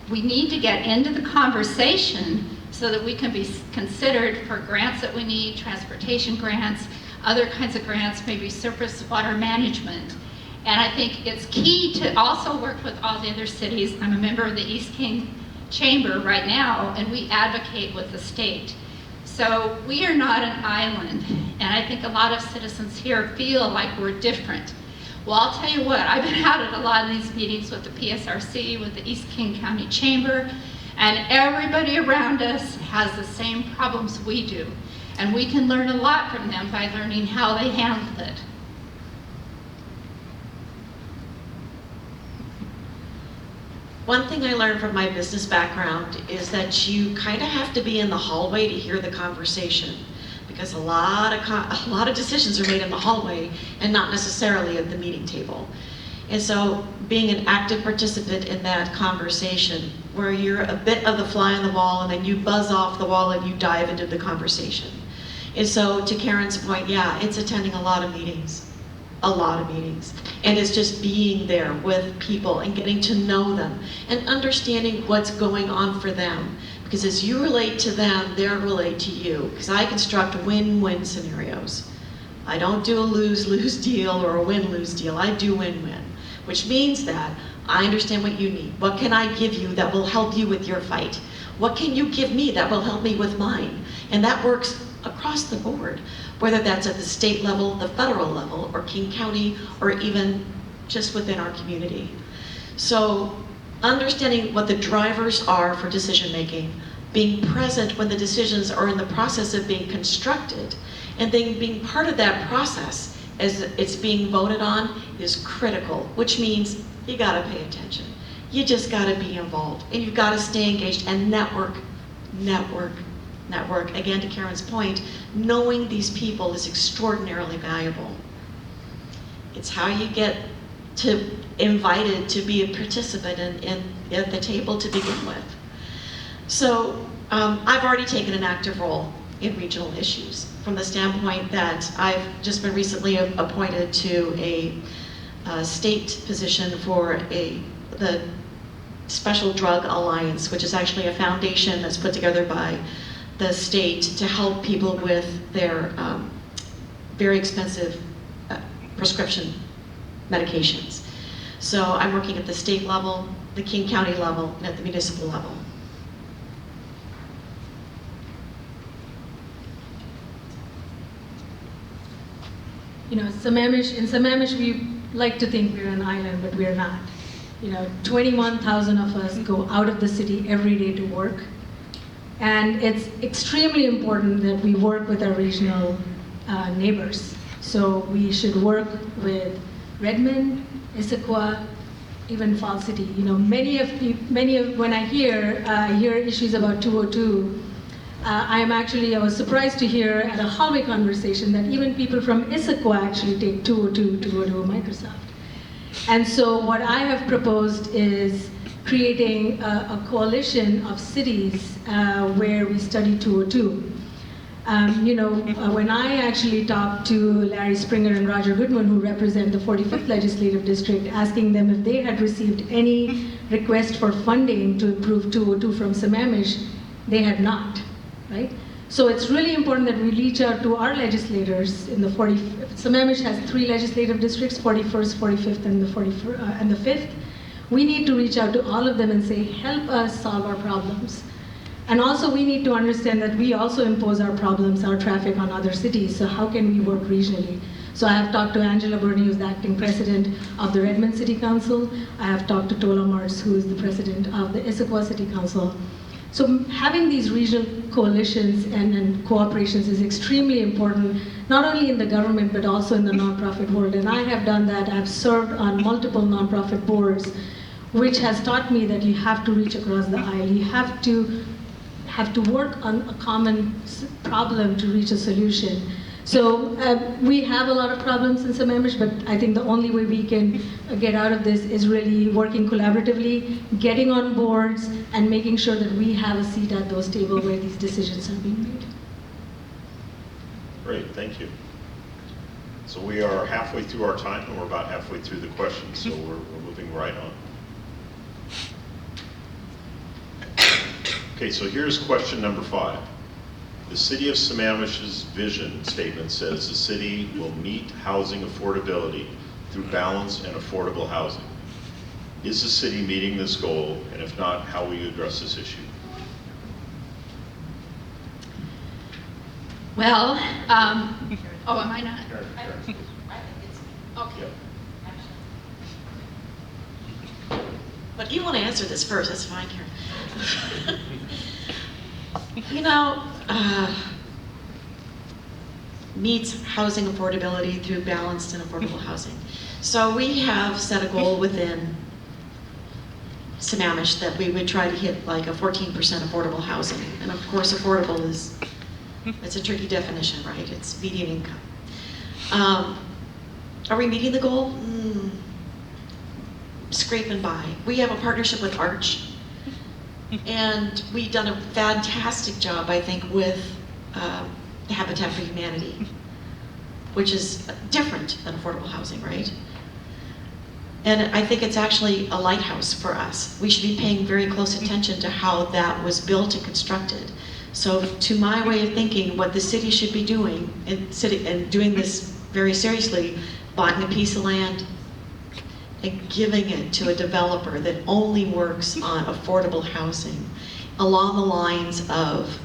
S3: We need to get into the conversation so that we can be considered for grants that we need, transportation grants, other kinds of grants, maybe surface water management. And I think it's key to also work with all the other cities. I'm a member of the East King Chamber right now, and we advocate with the state. So we are not an island, and I think a lot of citizens here feel like we're different. Well, I'll tell you what, I've been out at a lot of these meetings with the PSRC, with the East King County Chamber, and everybody around us has the same problems we do. And we can learn a lot from them by learning how they handled it.
S4: One thing I learned from my business background is that you kind of have to be in the hallway to hear the conversation, because a lot of decisions are made in the hallway and not necessarily at the meeting table. And so being an active participant in that conversation, where you're a bit of the fly on the wall and then you buzz off the wall and you dive into the conversation. And so to Karen's point, yeah, it's attending a lot of meetings, and it's just being there with people and getting to know them and understanding what's going on for them. Because as you relate to them, they'll relate to you. Because I construct win-win scenarios. I don't do a lose-lose deal or a win-lose deal. I do win-win, which means that I understand what you need. What can I give you that will help you with your fight? What can you give me that will help me with mine? And that works across the board, whether that's at the state level, the federal level, or King County, or even just within our community. So understanding what the drivers are for decision making, being present when the decisions are in the process of being constructed, and then being part of that process as it's being voted on is critical, which means you gotta pay attention. You just gotta be involved, and you've gotta stay engaged and network. Again, to Karen's point, knowing these people is extraordinarily valuable. It's how you get invited to be a participant at the table to begin with. So I've already taken an active role in regional issues from the standpoint that I've just been recently appointed to a state position for the Special Drug Alliance, which is actually a foundation that's put together by the state to help people with their very expensive prescription medications. So I'm working at the state level, the King County level, and at the municipal level.
S5: You know, in Sammamish, we like to think we're an island, but we're not. You know, 21,000 of us go out of the city every day to work. And it's extremely important that we work with our regional neighbors. So we should work with Redmond, Issaquah, even Fall City. You know, many of when I hear issues about 202, I was surprised to hear at a hallway conversation that even people from Issaquah actually take 202 to go to Microsoft. And so what I have proposed is creating a coalition of cities where we study 202. When I actually talked to Larry Springer and Roger Goodman, who represent the 45th Legislative District, asking them if they had received any request for funding to improve 202 from Sammamish, they had not, right? So it's really important that we reach out to our legislators in the Sammamish has 3 legislative districts, 41st, 45th, and the 5th. We need to reach out to all of them and say, help us solve our problems. And also we need to understand that we also impose our problems, our traffic on other cities, so how can we work regionally? So I have talked to Angela Burney, who's the acting president of the Redmond City Council. I have talked to Tola Martz, who is the president of the Issaquah City Council. So having these regional coalitions and cooperations is extremely important, not only in the government, but also in the nonprofit world. And I have done that. I've served on multiple nonprofit boards, which has taught me that you have to reach across the aisle. You have to work on a common problem to reach a solution. So we have a lot of problems in Sammamish, but I think the only way we can get out of this is really working collaboratively, getting on boards, and making sure that we have a seat at those tables where these decisions are being made.
S2: Great, thank you. So we are halfway through our time, and we're about halfway through the questions, so we're moving right on. Okay, so here's question number 5. The City of Sammamish's vision statement says the city will meet housing affordability through balanced and affordable housing. Is the city meeting this goal? And if not, how will you address this issue?
S3: Well, am I not? Okay.
S4: But you want to answer this first, that's fine, Karen. Meets housing affordability through balanced and affordable housing. So we have set a goal within Sammamish that we would try to hit like a 14% affordable housing. And of course, affordable it's a tricky definition, right? It's median income. Are we meeting the goal? Scraping by. We have a partnership with Arch. And we've done a fantastic job, I think, with the Habitat for Humanity, which is different than affordable housing, right? And I think it's actually a lighthouse for us. We should be paying very close attention to how that was built and constructed. So to my way of thinking, what the city should be doing, and doing this very seriously, buying a piece of land and giving it to a developer that only works on affordable housing along the lines of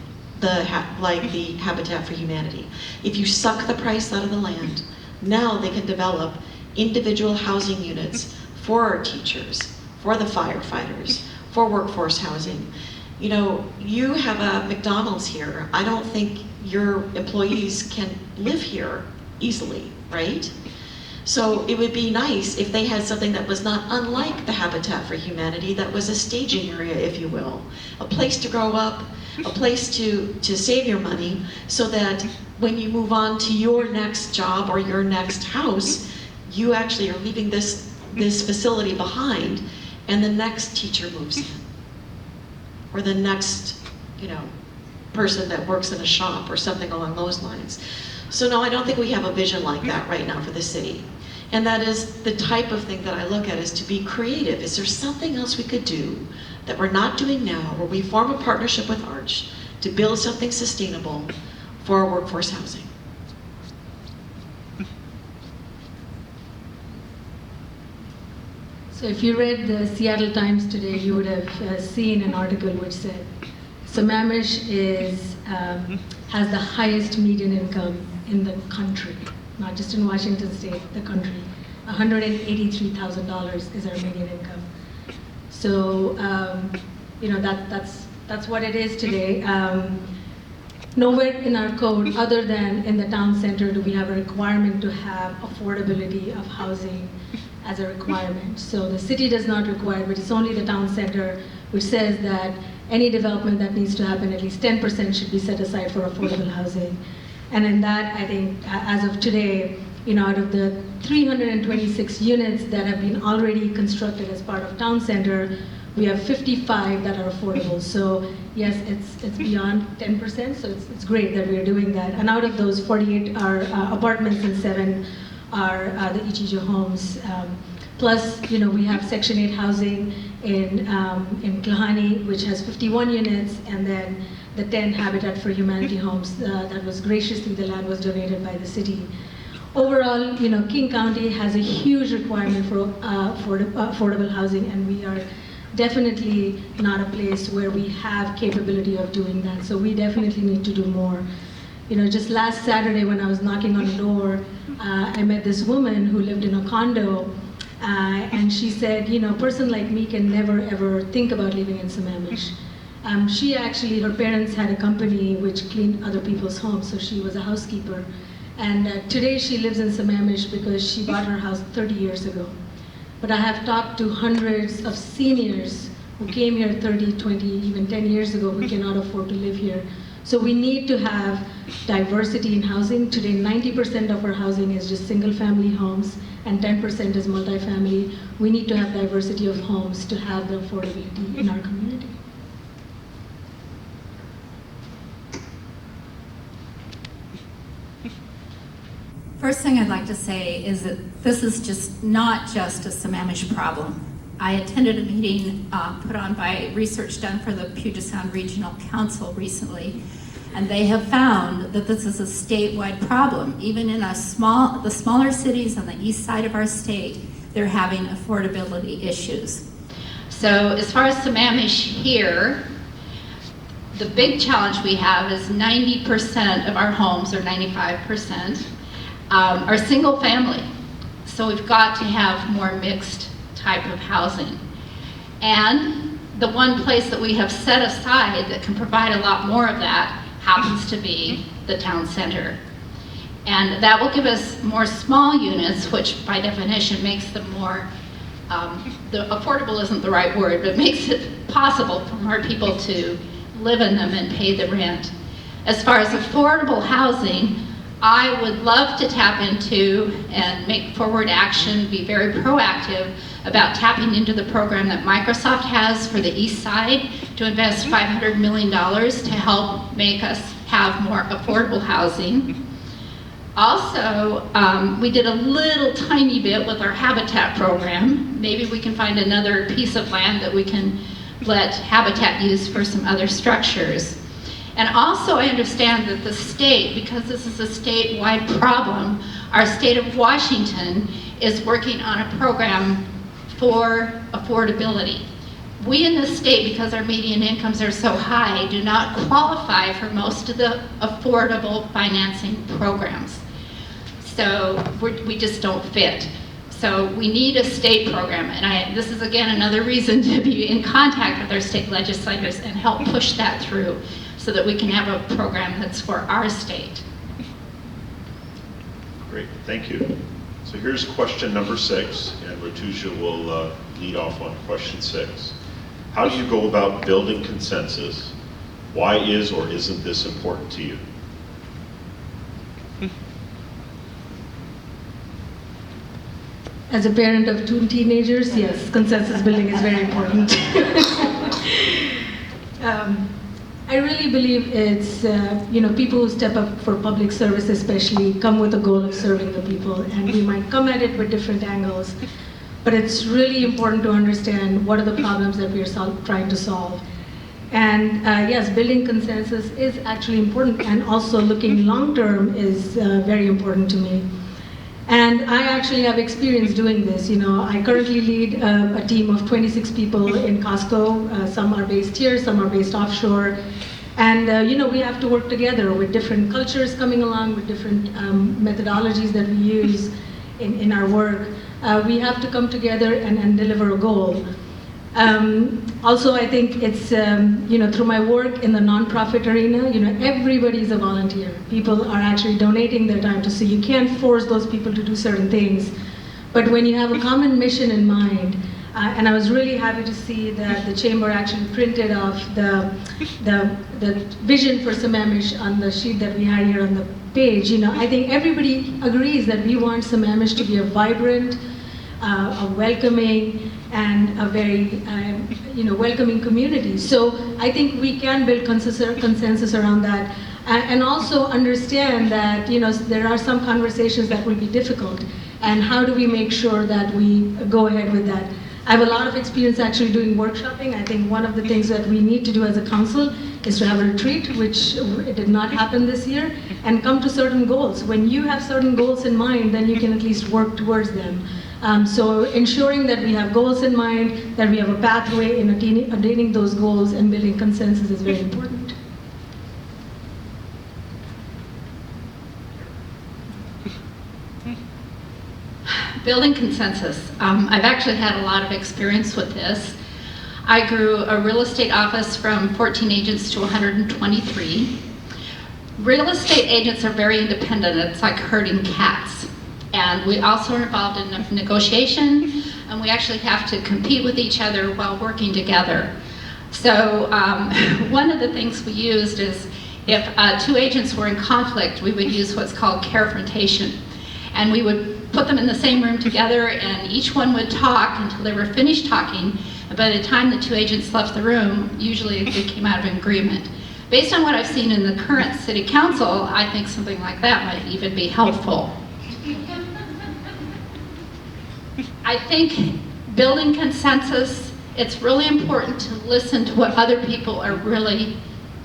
S4: like the Habitat for Humanity. If you suck the price out of the land, now they can develop individual housing units for our teachers, for the firefighters, for workforce housing. You know, you have a McDonald's here. I don't think your employees can live here easily, right? So it would be nice if they had something that was not unlike the Habitat for Humanity, that was a staging area, if you will, a place to grow up, a place to save your money, so that when you move on to your next job or your next house, you actually are leaving this facility behind, and the next teacher moves in, or the next, you know, person that works in a shop or something along those lines. So no, I don't think we have a vision like that right now for the city. And that is the type of thing that I look at, is to be creative. Is there something else we could do that we're not doing now, where we form a partnership with Arch to build something sustainable for our workforce housing?
S5: So if you read the Seattle Times today, you would have seen an article which said Sammamish has the highest median income in the country, not just in Washington State, the country. $183,000 is our median income. So you know, that's what it is today. Nowhere in our code, other than in the town center, do we have a requirement to have affordability of housing as a requirement. So the city does not require, but it's only the town center which says that any development that needs to happen, at least 10% should be set aside for affordable housing. And in that, I think, as of today, you know, out of the 326 units that have been already constructed as part of town center, we have 55 that are affordable. So yes, it's beyond 10%, so it's great that we're doing that. And out of those, 48 are apartments and 7 are the Rituja homes. Plus, you know, we have Section 8 housing in Klahani, which has 51 units, and then the 10 Habitat for Humanity homes that was graciously, the land was donated by the city. Overall, you know, King County has a huge requirement for affordable housing, and we are definitely not a place where we have capability of doing that. So we definitely need to do more. You know, just last Saturday when I was knocking on the door, I met this woman who lived in a condo, and she said, you know, a person like me can never ever think about living in Sammamish. She actually, her parents had a company which cleaned other people's homes, so she was a housekeeper. And today she lives in Sammamish because she bought her house 30 years ago. But I have talked to hundreds of seniors who came here 30, 20, even 10 years ago who cannot afford to live here. So we need to have diversity in housing. Today, 90% of our housing is just single-family homes, and 10% is multifamily. We need to have diversity of homes to have the affordability in our community.
S3: First thing I'd like to say is that this is just not just a Sammamish problem. I attended a meeting put on by research done for the Puget Sound Regional Council recently, and they have found that this is a statewide problem. Even in the smaller cities on the east side of our state, they're having affordability issues. So as far as Sammamish here, the big challenge we have is 90% of our homes, or 95%, are single family. So we've got to have more mixed type of housing. And the one place that we have set aside that can provide a lot more of that happens to be the town center. And that will give us more small units, which by definition makes them more, the affordable isn't the right word, but makes it possible for more people to live in them and pay the rent. As far as affordable housing, I would love to tap into and make forward action, be very proactive about tapping into the program that Microsoft has for the East Side to invest $500 million to help make us have more affordable housing. Also, we did a little tiny bit with our habitat program. Maybe we can find another piece of land that we can let Habitat use for some other structures. And also I understand that the state, because this is a statewide problem, our state of Washington is working on a program for affordability. We in the state, because our median incomes are so high, do not qualify for most of the affordable financing programs. So we just don't fit. So we need a state program, and this is again another reason to be in contact with our state legislators and help push that through so that we can have a program that's for our state.
S2: Great, thank you. So here's question number 6, and Rituja will lead off on question 6. How do you go about building consensus? Why is or isn't this important to you?
S5: As a parent of 2 teenagers, yes, consensus building is very important. I really believe it's, people who step up for public service especially come with a goal of serving the people, and we might come at it with different angles, but it's really important to understand what are the problems that we are trying to solve. And yes, building consensus is actually important, and also looking long-term is very important to me. And I actually have experience doing this. I currently lead a team of 26 people in Costco. Some are based here, some are based offshore. And we have to work together with different cultures coming along, with different methodologies that we use in our work. We have to come together and deliver a goal. Also, I think it's, through my work in the nonprofit arena, everybody is a volunteer. People are actually donating their time to, so you can't force those people to do certain things. But when you have a common mission in mind, and I was really happy to see that the Chamber actually printed off the vision for Sammamish on the sheet that we had here on the page. I think everybody agrees that we want Sammamish to be a vibrant, a welcoming, and a very welcoming community. So I think we can build consensus around that, and also understand that there are some conversations that will be difficult, and how do we make sure that we go ahead with that. I have a lot of experience actually doing workshopping. I think one of the things that we need to do as a council is to have a retreat, which it did not happen this year, and come to certain goals. When you have certain goals in mind, then you can at least work towards them. So ensuring that we have goals in mind, that we have a pathway in attaining those goals and building consensus is very important.
S3: Building consensus. I've actually had a lot of experience with this. I grew a real estate office from 14 agents to 123. Real estate agents are very independent. It's like herding cats. And we also are involved in negotiation, and we actually have to compete with each other while working together. So one of the things we used is if 2 agents were in conflict, we would use what's called carefrontation. And we would put them in the same room together, and each one would talk until they were finished talking. And by the time the 2 agents left the room, usually they came out of an agreement. Based on what I've seen in the current city council, I think something like that might even be helpful. I think building consensus, it's really important to listen to what other people are really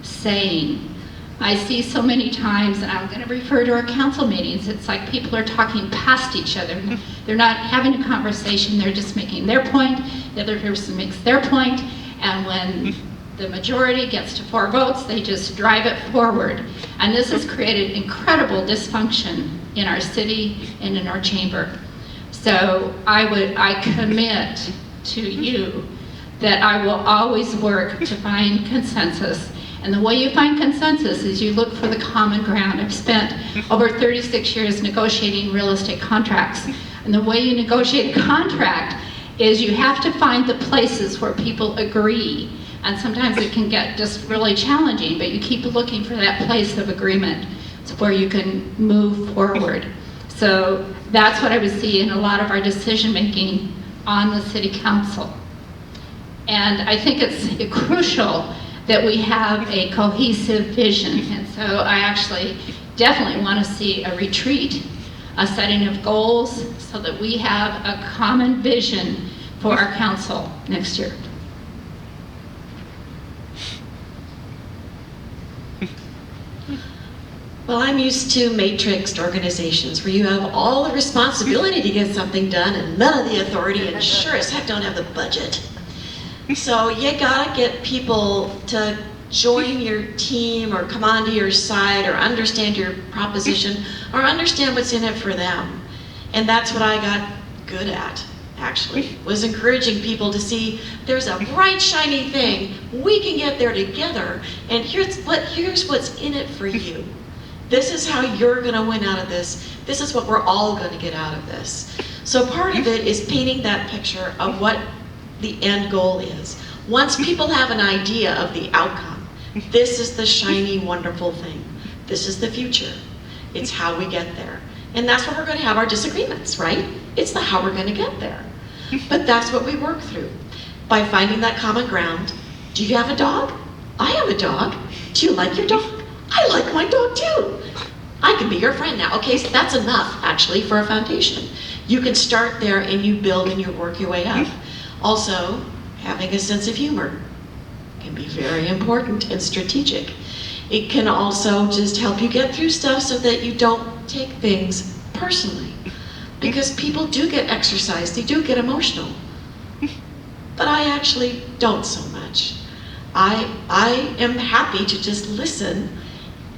S3: saying. I see so many times, and I'm going to refer to our council meetings, it's like people are talking past each other. They're not having a conversation, they're just making their point, the other person makes their point, and when the majority gets to 4 votes, they just drive it forward. And this has created incredible dysfunction in our city and in our chamber. So I commit to you that I will always work to find consensus. And the way you find consensus is you look for the common ground. I've spent over 36 years negotiating real estate contracts. And the way you negotiate a contract is you have to find the places where people agree. And sometimes it can get just really challenging, but you keep looking for that place of agreement. It's where you can move forward. So that's what I would see in a lot of our decision making on the city council. And I think it's crucial that we have a cohesive vision. And so I actually definitely want to see a retreat, a setting of goals, so that we have a common vision for our council next year.
S4: Well, I'm used to matrixed organizations where you have all the responsibility to get something done and none of the authority, and sure as heck don't have the budget. So you gotta get people to join your team or come onto your side or understand your proposition or understand what's in it for them. And that's what I got good at, actually, was encouraging people to see there's a bright, shiny thing. We can get there together, and here's what's in it for you. This is how you're going to win out of this. This is what we're all going to get out of this. So part of it is painting that picture of what the end goal is. Once people have an idea of the outcome, this is the shiny, wonderful thing. This is the future. It's how we get there. And that's where we're going to have our disagreements, right? It's the how we're going to get there. But that's what we work through. By finding that common ground. Do you have a dog? I have a dog. Do you like your dog? I like my dog too. I can be your friend now. Okay, so that's enough actually for a foundation. You can start there and you build and you work your way up. Also, having a sense of humor can be very important and strategic. It can also just help you get through stuff so that you don't take things personally. Because people do get exercised, they do get emotional. But I actually don't so much. I am happy to just listen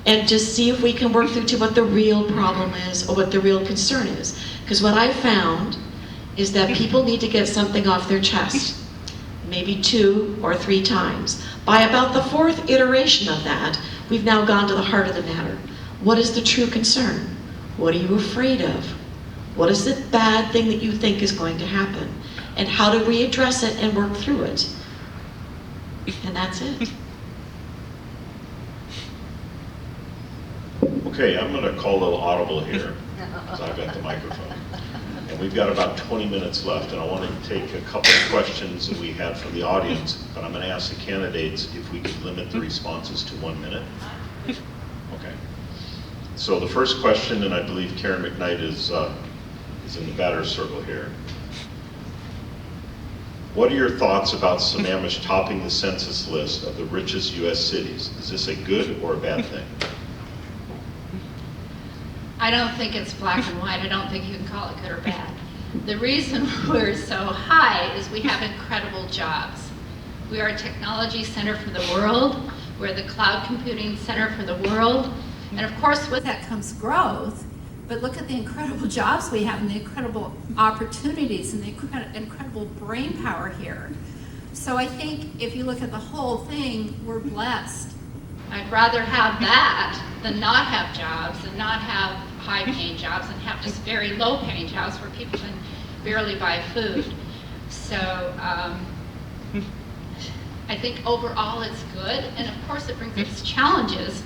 S4: and just see if we can work through to what the real problem is or what the real concern is. Because what I found is that people need to get something off their chest, maybe 2 or 3 times. By about the 4th iteration of that, we've now gone to the heart of the matter. What is the true concern? What are you afraid of? What is the bad thing that you think is going to happen? And how do we address it and work through it? And that's it.
S2: Okay, I'm going to call a little audible here, because I've got the microphone. And we've got about 20 minutes left, and I want to take a couple of questions that we had from the audience, but I'm going to ask the candidates if we could limit the responses to 1 minute. Okay. So the first question, and I believe Karen McKnight is in the batter's circle here. What are your thoughts about Sammamish topping the census list of the richest U.S. cities? Is this a good or a bad thing?
S3: I don't think it's black and white. I don't think you can call it good or bad. The reason we're so high is we have incredible jobs. We are a technology center for the world. We're the cloud computing center for the world. And of course, with that comes growth. But look at the incredible jobs we have and the incredible opportunities and the incredible brain power here. So I think if you look at the whole thing, we're blessed. I'd rather have that than not have jobs and not have high-paying jobs and have just very low-paying jobs where people can barely buy food. So I think overall it's good, and of course it brings its challenges,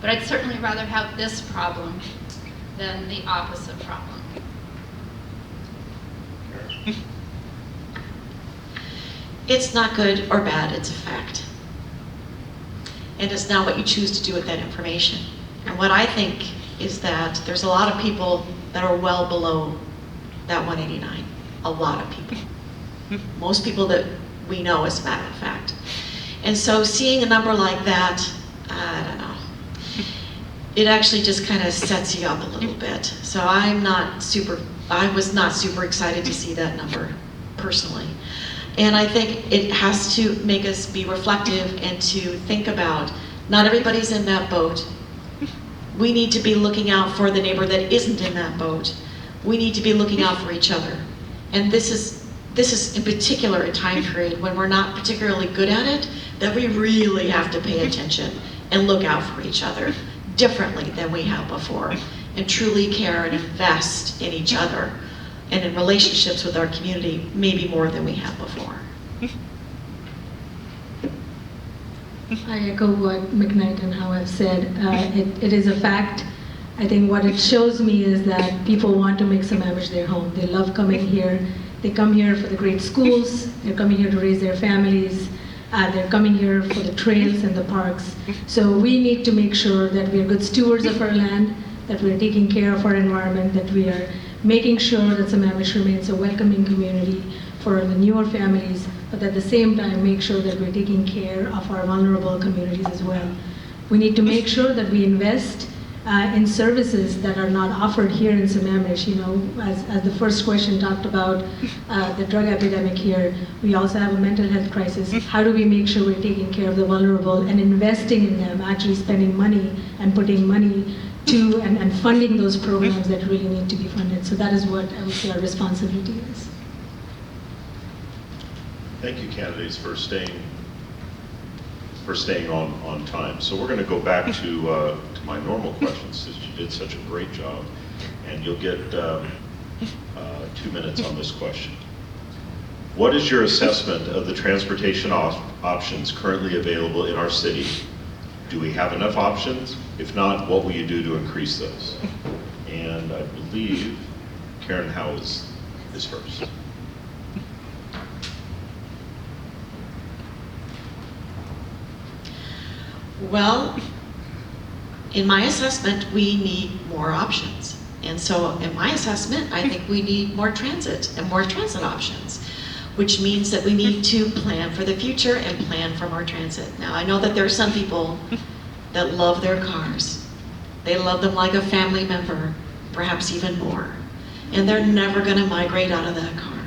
S3: but I'd certainly rather have this problem than the opposite problem.
S4: It's not good or bad, it's a fact. And it's now what you choose to do with that information. And what I think is that there's a lot of people that are well below that 189. A lot of people. Most people that we know, as a matter of fact. And so seeing a number like that, I don't know. It actually just kind of sets you up a little bit. So I was not super excited to see that number, personally. And I think it has to make us be reflective and to think about, not everybody's in that boat. We need to be looking out for the neighbor that isn't in that boat. We need to be looking out for each other. And this is in particular a time period when we're not particularly good at it, that we really have to pay attention and look out for each other differently than we have before, and truly care and invest in each other and in relationships with our community, maybe more than we have before.
S5: I echo what McKnight and Howe have said. It is a fact. I think what it shows me is that people want to make Sammamish their home. They love coming here. They come here for the great schools. They're coming here to raise their families. They're coming here for the trails and the parks. So we need to make sure that we are good stewards of our land, that we are taking care of our environment, that we are making sure that Sammamish remains a welcoming community for the newer families, but at the same time make sure that we're taking care of our vulnerable communities as well. We need to make sure that we invest in services that are not offered here in Sammamish. You know, as the first question talked about the drug epidemic here, we also have a mental health crisis. How do we make sure we're taking care of the vulnerable and investing in them, actually spending money and putting money to and funding those programs that really need to be funded? So that is what I would say our responsibility is.
S2: Thank you, candidates, for staying on time. So we're going to go back to my normal questions, since you did such a great job, and you'll get 2 minutes on this question. What is your assessment of the transportation options currently available in our city? Do we have enough options? If not, what will you do to increase those? And I believe Karen Howe is first.
S4: Well, in my assessment, we need more options. And so in my assessment, I think we need more transit and more transit options, which means that we need to plan for the future and plan for more transit. Now, I know that there are some people that love their cars. They love them like a family member, perhaps even more. And they're never gonna migrate out of that car.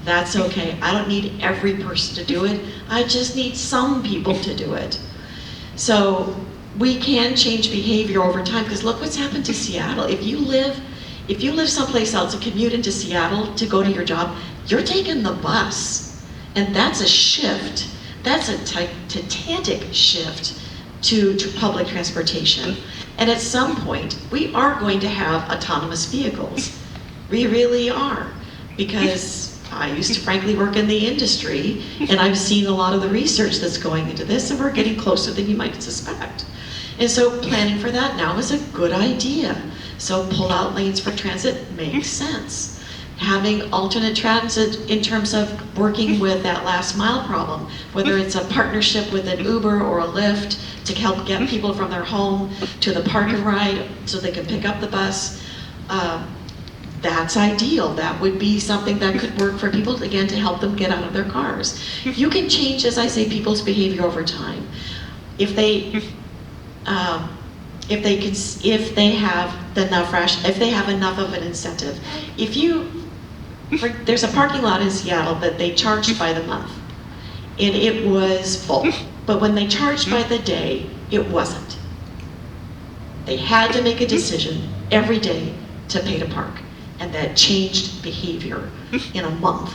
S4: That's okay. I don't need every person to do it. I just need some people to do it. So we can change behavior over time, because look what's happened to Seattle. If you live someplace else and commute into Seattle to go to your job, you're taking the bus. And that's a shift. That's a titanic shift to public transportation. And at some point, we are going to have autonomous vehicles. We really are, because I used to frankly work in the industry, and I've seen a lot of the research that's going into this, and we're getting closer than you might suspect. And so planning for that now is a good idea. So pull-out lanes for transit makes sense. Having alternate transit in terms of working with that last mile problem, whether it's a partnership with an Uber or a Lyft to help get people from their home to the park and ride so they can pick up the bus, that's ideal. That would be something that could work for people, again, to help them get out of their cars. You can change, as I say, people's behavior over time. If they have enough of an incentive. There's a parking lot in Seattle that they charged by the month, and it was full. But when they charged by the day, it wasn't. They had to make a decision every day to pay to park. And that changed behavior in a month.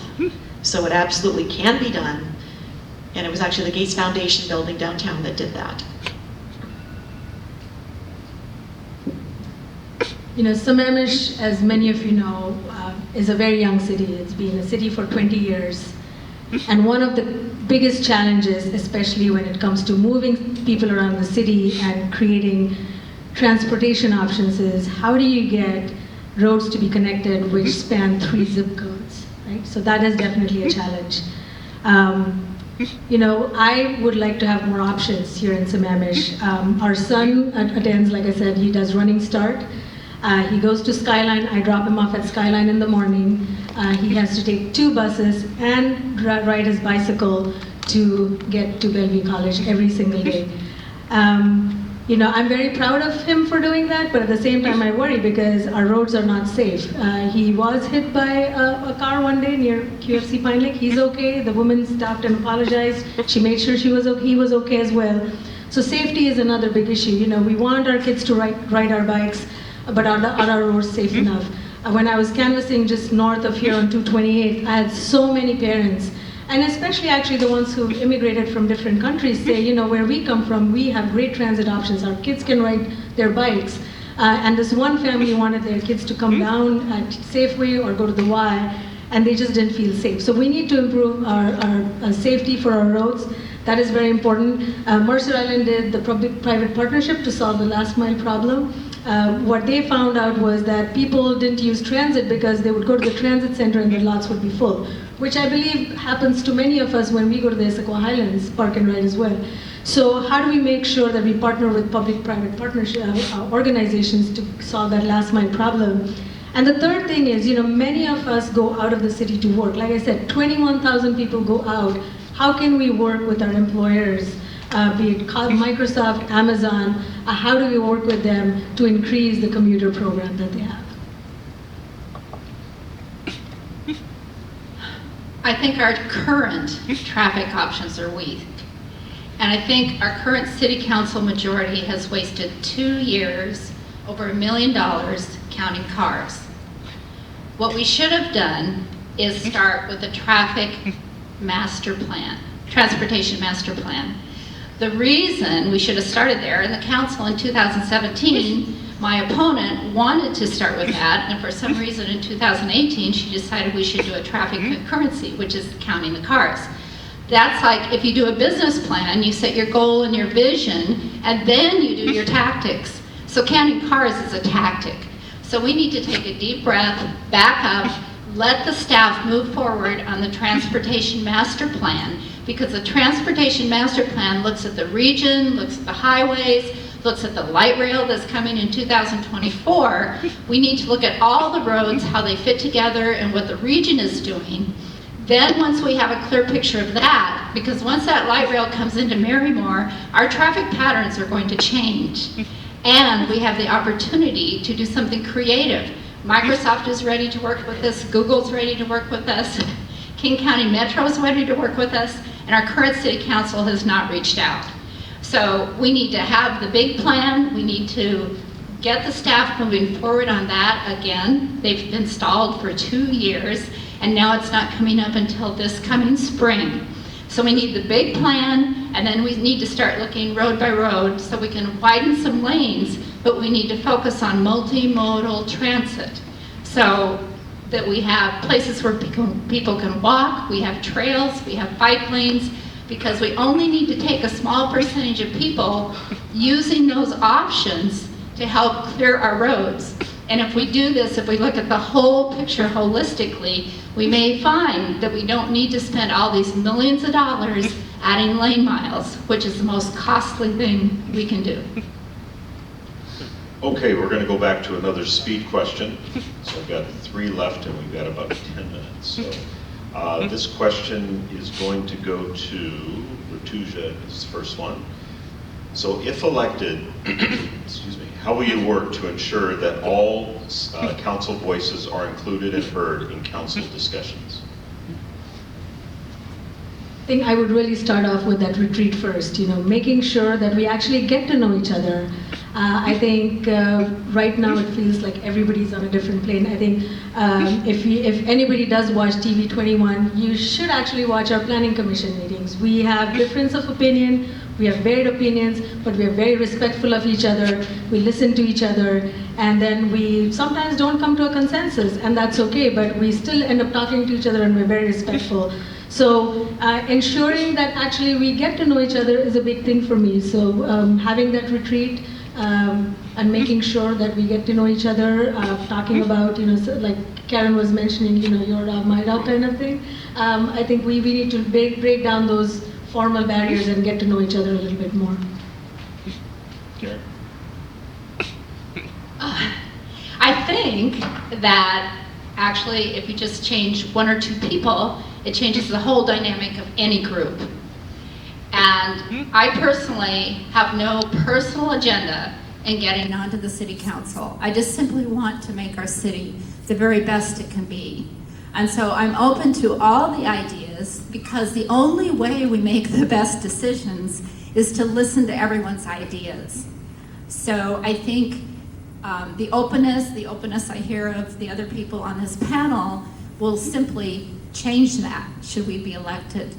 S4: So it absolutely can be done. And it was actually the Gates Foundation building downtown that did that.
S5: You know, Sammamish, as many of you know, is a very young city. It's been a city for 20 years. And one of the biggest challenges, especially when it comes to moving people around the city and creating transportation options, is how do you get roads to be connected which span 3 zip codes, right? So that is definitely a challenge. You know, I would like to have more options here in Sammamish. Our son attends, like I said, he does Running Start. He goes to Skyline. I drop him off at Skyline in the morning. He has to take 2 buses and ride his bicycle to get to Bellevue College every single day. You know, I'm very proud of him for doing that, but at the same time I worry because our roads are not safe. He was hit by a car one day near QFC Pine Lake. He's okay. The woman stopped and apologized. She made sure he was okay as well. So safety is another big issue. You know, we want our kids to ride our bikes, but are our roads safe enough? When I was canvassing just north of here on 228, I had so many parents, and especially actually the ones who immigrated from different countries, say, you know, where we come from, we have great transit options. Our kids can ride their bikes. And this one family wanted their kids to come down at Safeway or go to the Y, and they just didn't feel safe. So we need to improve our safety for our roads. That is very important. Mercer Island did the public-private partnership to solve the last mile problem. what they found out was that people didn't use transit because they would go to the transit center and the lots would be full, which I believe happens to many of us when we go to the Issaquah Highlands Park and Ride as well. So how do we make sure that we partner with public-private partnership organizations to solve that last mile problem? And the third thing is, many of us go out of the city to work. Like I said, 21,000 people go out. How can we work with our employers, be it Microsoft, Amazon? How do we work with them to increase the commuter program that they have?
S3: I think our current traffic options are weak. And I think our current city council majority has wasted 2 years, over $1 million, counting cars. What we should have done is start with a traffic master plan, transportation master plan. The reason we should have started there, in the council in 2017, my opponent wanted to start with that, and for some reason in 2018, she decided we should do a traffic concurrency, which is counting the cars. That's like if you do a business plan, you set your goal and your vision, and then you do your tactics. So counting cars is a tactic. So we need to take a deep breath, back up, let the staff move forward on the transportation master plan, because the transportation master plan looks at the region, looks at the highways, looks at the light rail that's coming in 2024. We need to look at all the roads, how they fit together, and what the region is doing. Then once we have a clear picture of that, because once that light rail comes into Marymore, our traffic patterns are going to change. And we have the opportunity to do something creative. Microsoft is ready to work with us, Google's ready to work with us, King County Metro is ready to work with us, and our current city council has not reached out. So we need to have the big plan, we need to get the staff moving forward on that again. They've been stalled for 2 years, and now it's not coming up until this coming spring. So we need the big plan, and then we need to start looking road by road so we can widen some lanes, but we need to focus on multimodal transit so that we have places where people can walk, we have trails, we have bike lanes, because we only need to take a small percentage of people using those options to help clear our roads. And if we do this, if we look at the whole picture holistically, we may find that we don't need to spend all these millions of dollars adding lane miles, which is the most costly thing we can do.
S2: Okay, we're going to go back to another speed question. So I've got 3 left and we've got about 10 minutes. So this question is going to go to Rituja, is the first one. So if elected, excuse me, how will you work to ensure that all council voices are included and heard in council discussions?
S5: I think I would really start off with that retreat first, making sure that we actually get to know each other. I think right now it feels like everybody's on a different plane. I think if anybody does watch TV 21, you should actually watch our planning commission meetings. We have difference of opinion, we have varied opinions, but we are very respectful of each other. We listen to each other, and then we sometimes don't come to a consensus, and that's okay, but we still end up talking to each other and we're very respectful. So ensuring that actually we get to know each other is a big thing for me. So having that retreat and making sure that we get to know each other, talking about, so like Karen was mentioning, your my dog kind of thing. I think we need to break down those formal barriers and get to know each other a little bit more.
S2: Karen?
S3: I think that actually if you just change 1 or 2 people, it changes the whole dynamic of any group. And I personally have no personal agenda in getting onto the city council. I just simply want to make our city the very best it can be. And so I'm open to all the ideas, because the only way we make the best decisions is to listen to everyone's ideas. So I think the openness I hear of the other people on this panel will simply change that should we be elected.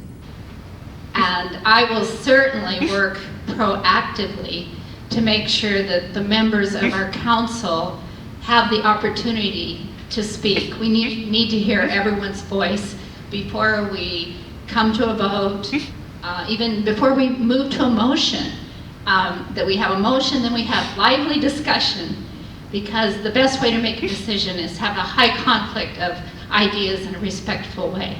S3: And I will certainly work proactively to make sure that the members of our council have the opportunity to speak. We need to hear everyone's voice before we come to a vote, even before we move to a motion. That we have a motion, then we have lively discussion, because the best way to make a decision is to have a high conflict of ideas in a respectful way.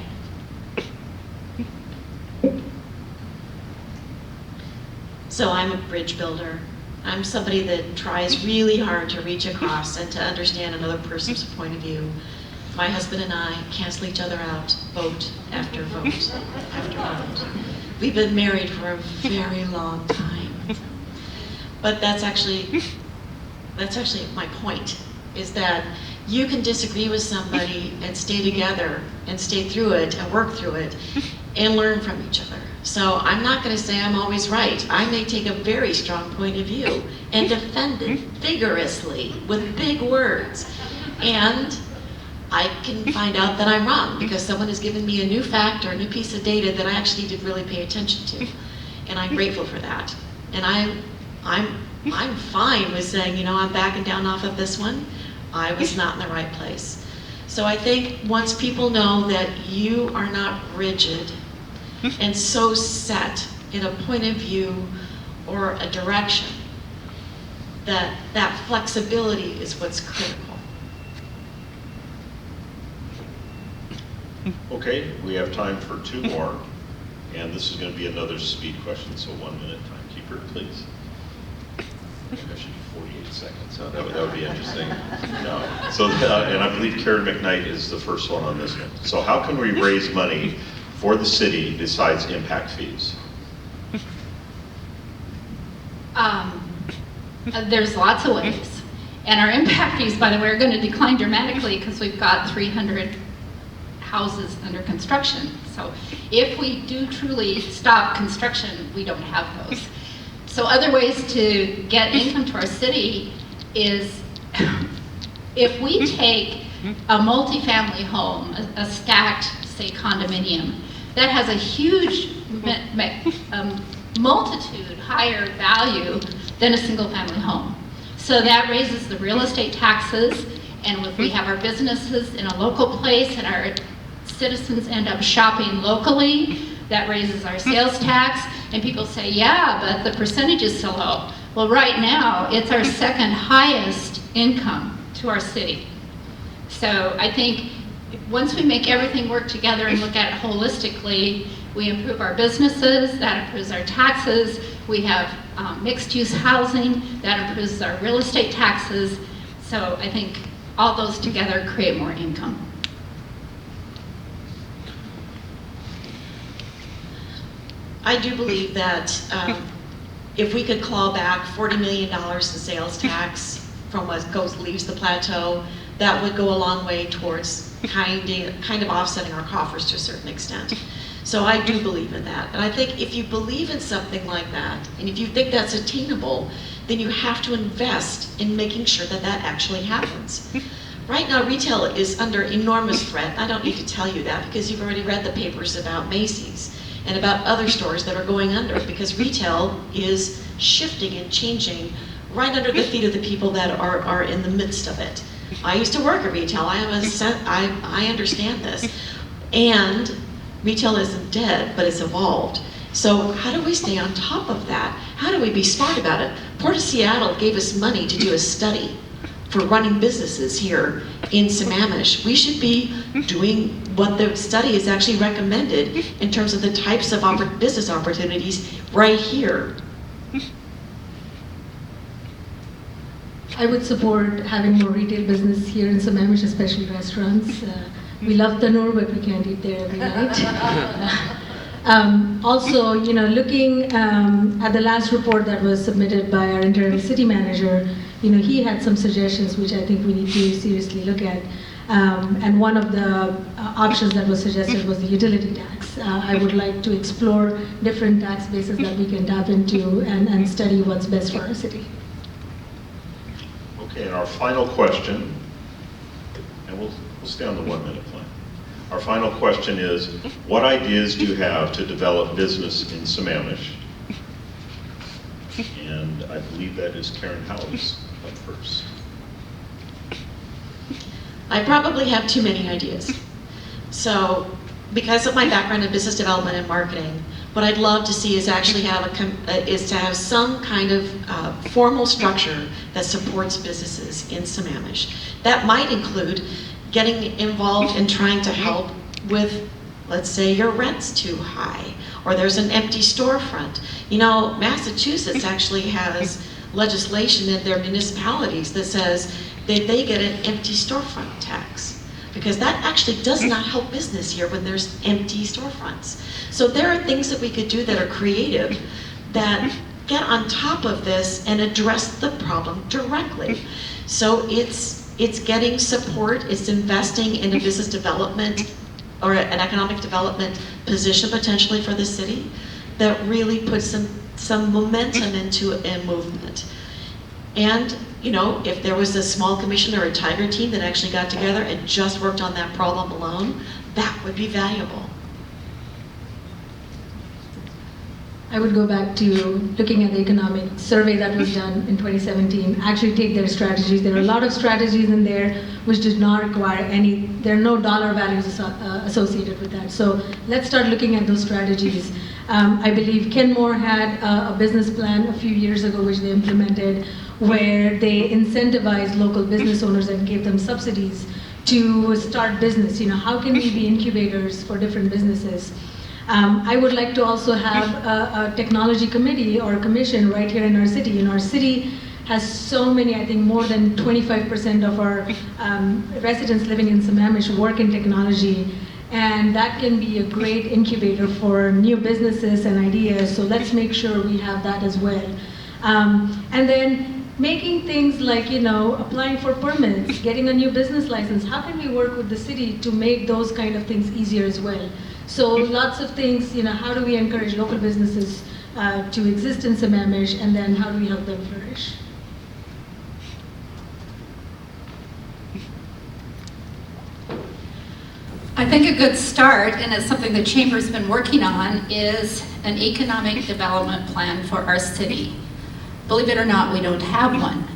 S4: So I'm a bridge builder. I'm somebody that tries really hard to reach across and to understand another person's point of view. My husband and I cancel each other out, vote after vote after vote. We've been married for a very long time. But that's actually my point, is that you can disagree with somebody and stay together and stay through it and work through it and learn from each other. So I'm not going to say I'm always right. I may take a very strong point of view and defend it vigorously with big words. And I can find out that I'm wrong because someone has given me a new fact or a new piece of data that I actually did really pay attention to. And I'm grateful for that. And I'm fine with saying, you know, I'm backing down off of this one. I was not in the right place. So I think once people know that you are not rigid and so set in a point of view or a direction, that flexibility is what's critical.
S2: Okay, we have time for 2 more, and this is going to be another speed question, so 1 minute timekeeper, please. I think I should be 48 seconds, so that would be interesting. No. So, and I believe Karen McKnight is the first one on this one. So how can we raise money for the city besides impact fees?
S3: There's lots of ways. And our impact fees, by the way, are going to decline dramatically because we've got 300 houses under construction. So if we do truly stop construction, we don't have those. So other ways to get income to our city is if we take a multifamily home, a stacked, say, condominium, that has a huge multitude higher value than a single family home. So that raises the real estate taxes, and if we have our businesses in a local place and our citizens end up shopping locally, that raises our sales tax, and people say, yeah, but the percentage is so low. Well, right now, it's our second highest income to our city. So I think once we make everything work together and look at it holistically, we improve our businesses, that improves our taxes, we have mixed-use housing, that improves our real estate taxes. So I think all those together create more income.
S4: I do believe that if we could claw back $40 million in sales tax from what leaves the plateau, that would go a long way towards kind of offsetting our coffers to a certain extent. So I do believe in that. And I think if you believe in something like that, and if you think that's attainable, then you have to invest in making sure that that actually happens. Right now, retail is under enormous threat. I don't need to tell you that because you've already read the papers about Macy's and about other stores that are going under, because retail is shifting and changing right under the feet of the people that are in the midst of it. I used to work at retail. I understand this. And retail isn't dead, but it's evolved. So how do we stay on top of that? How do we be smart about it? Port of Seattle gave us money to do a study for running businesses here in Sammamish. We should be doing what the study has actually recommended in terms of the types of business opportunities right here.
S5: I would support having more retail business here in Sammamish, especially restaurants. We love Tanur, but we can't eat there every night. Also, you know, looking at the last report that was submitted by our interim city manager, you know, he had some suggestions which I think we need to seriously look at. And one of the options that was suggested was the utility tax. I would like to explore different tax bases that we can tap into and study what's best for our city.
S2: Okay, and our final question, and we'll stay on the 1 minute plan. Our final question is, what ideas do you have to develop business in Sammamish? And I believe that is Karen Howe's up first.
S4: I probably have too many ideas. So, because of my background in business development and marketing, what I'd love to see is actually have is to have some kind of formal structure that supports businesses in Sammamish. That might include getting involved in trying to help with, let's say, your rent's too high, or there's an empty storefront. You know, Massachusetts actually has legislation in their municipalities that says that they get an empty storefront tax, because that actually does not help business here when there's empty storefronts. So there are things that we could do that are creative, that get on top of this and address the problem directly. So it's getting support, it's investing in a business development or an economic development position potentially for the city that really puts some momentum into a movement. And, you know, if there was a small commission or a tiger team that actually got together and just worked on that problem alone, that would be valuable.
S5: I would go back to looking at the economic survey that was done in 2017, actually take their strategies. There are a lot of strategies in there which did not require any, there are no dollar values associated with that. So let's start looking at those strategies. I believe Kenmore had a business plan a few years ago which they implemented, where they incentivized local business owners and gave them subsidies to start business. You know, how can we be incubators for different businesses? I would like to also have a technology committee or a commission right here in our city. You know, our city has so many, I think more than 25% of our residents living in Sammamish work in technology, and that can be a great incubator for new businesses and ideas, so let's make sure we have that as well. And then making things like, you know, applying for permits, getting a new business license, how can we work with the city to make those kind of things easier as well? So lots of things, you know, how do we encourage local businesses to exist in Sammamish, and then how do we help them flourish?
S3: I think a good start, and it's something the Chamber's been working on, is an economic development plan for our city. Believe it or not, we don't have one.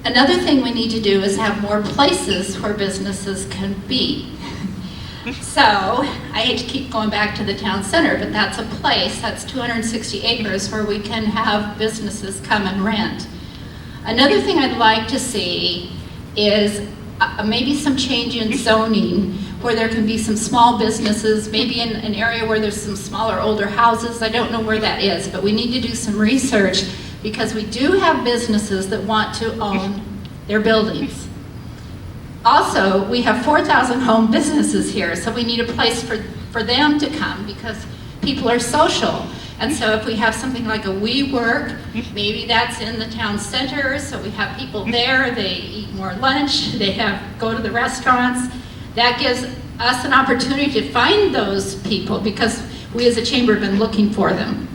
S3: Another thing we need to do is have more places where businesses can be. So, I hate to keep going back to the town center, but that's a place, that's 260 acres where we can have businesses come and rent. Another thing I'd like to see is maybe some change in zoning where there can be some small businesses, maybe in an area where there's some smaller, older houses. I don't know where that is, but we need to do some research because we do have businesses that want to own their buildings. Also, we have 4,000 home businesses here, so we need a place for them to come because people are social. And so if we have something like a WeWork, maybe that's in the town center, so we have people there, they eat more lunch, they go to the restaurants. That gives us an opportunity to find those people because we as a chamber have been looking for them.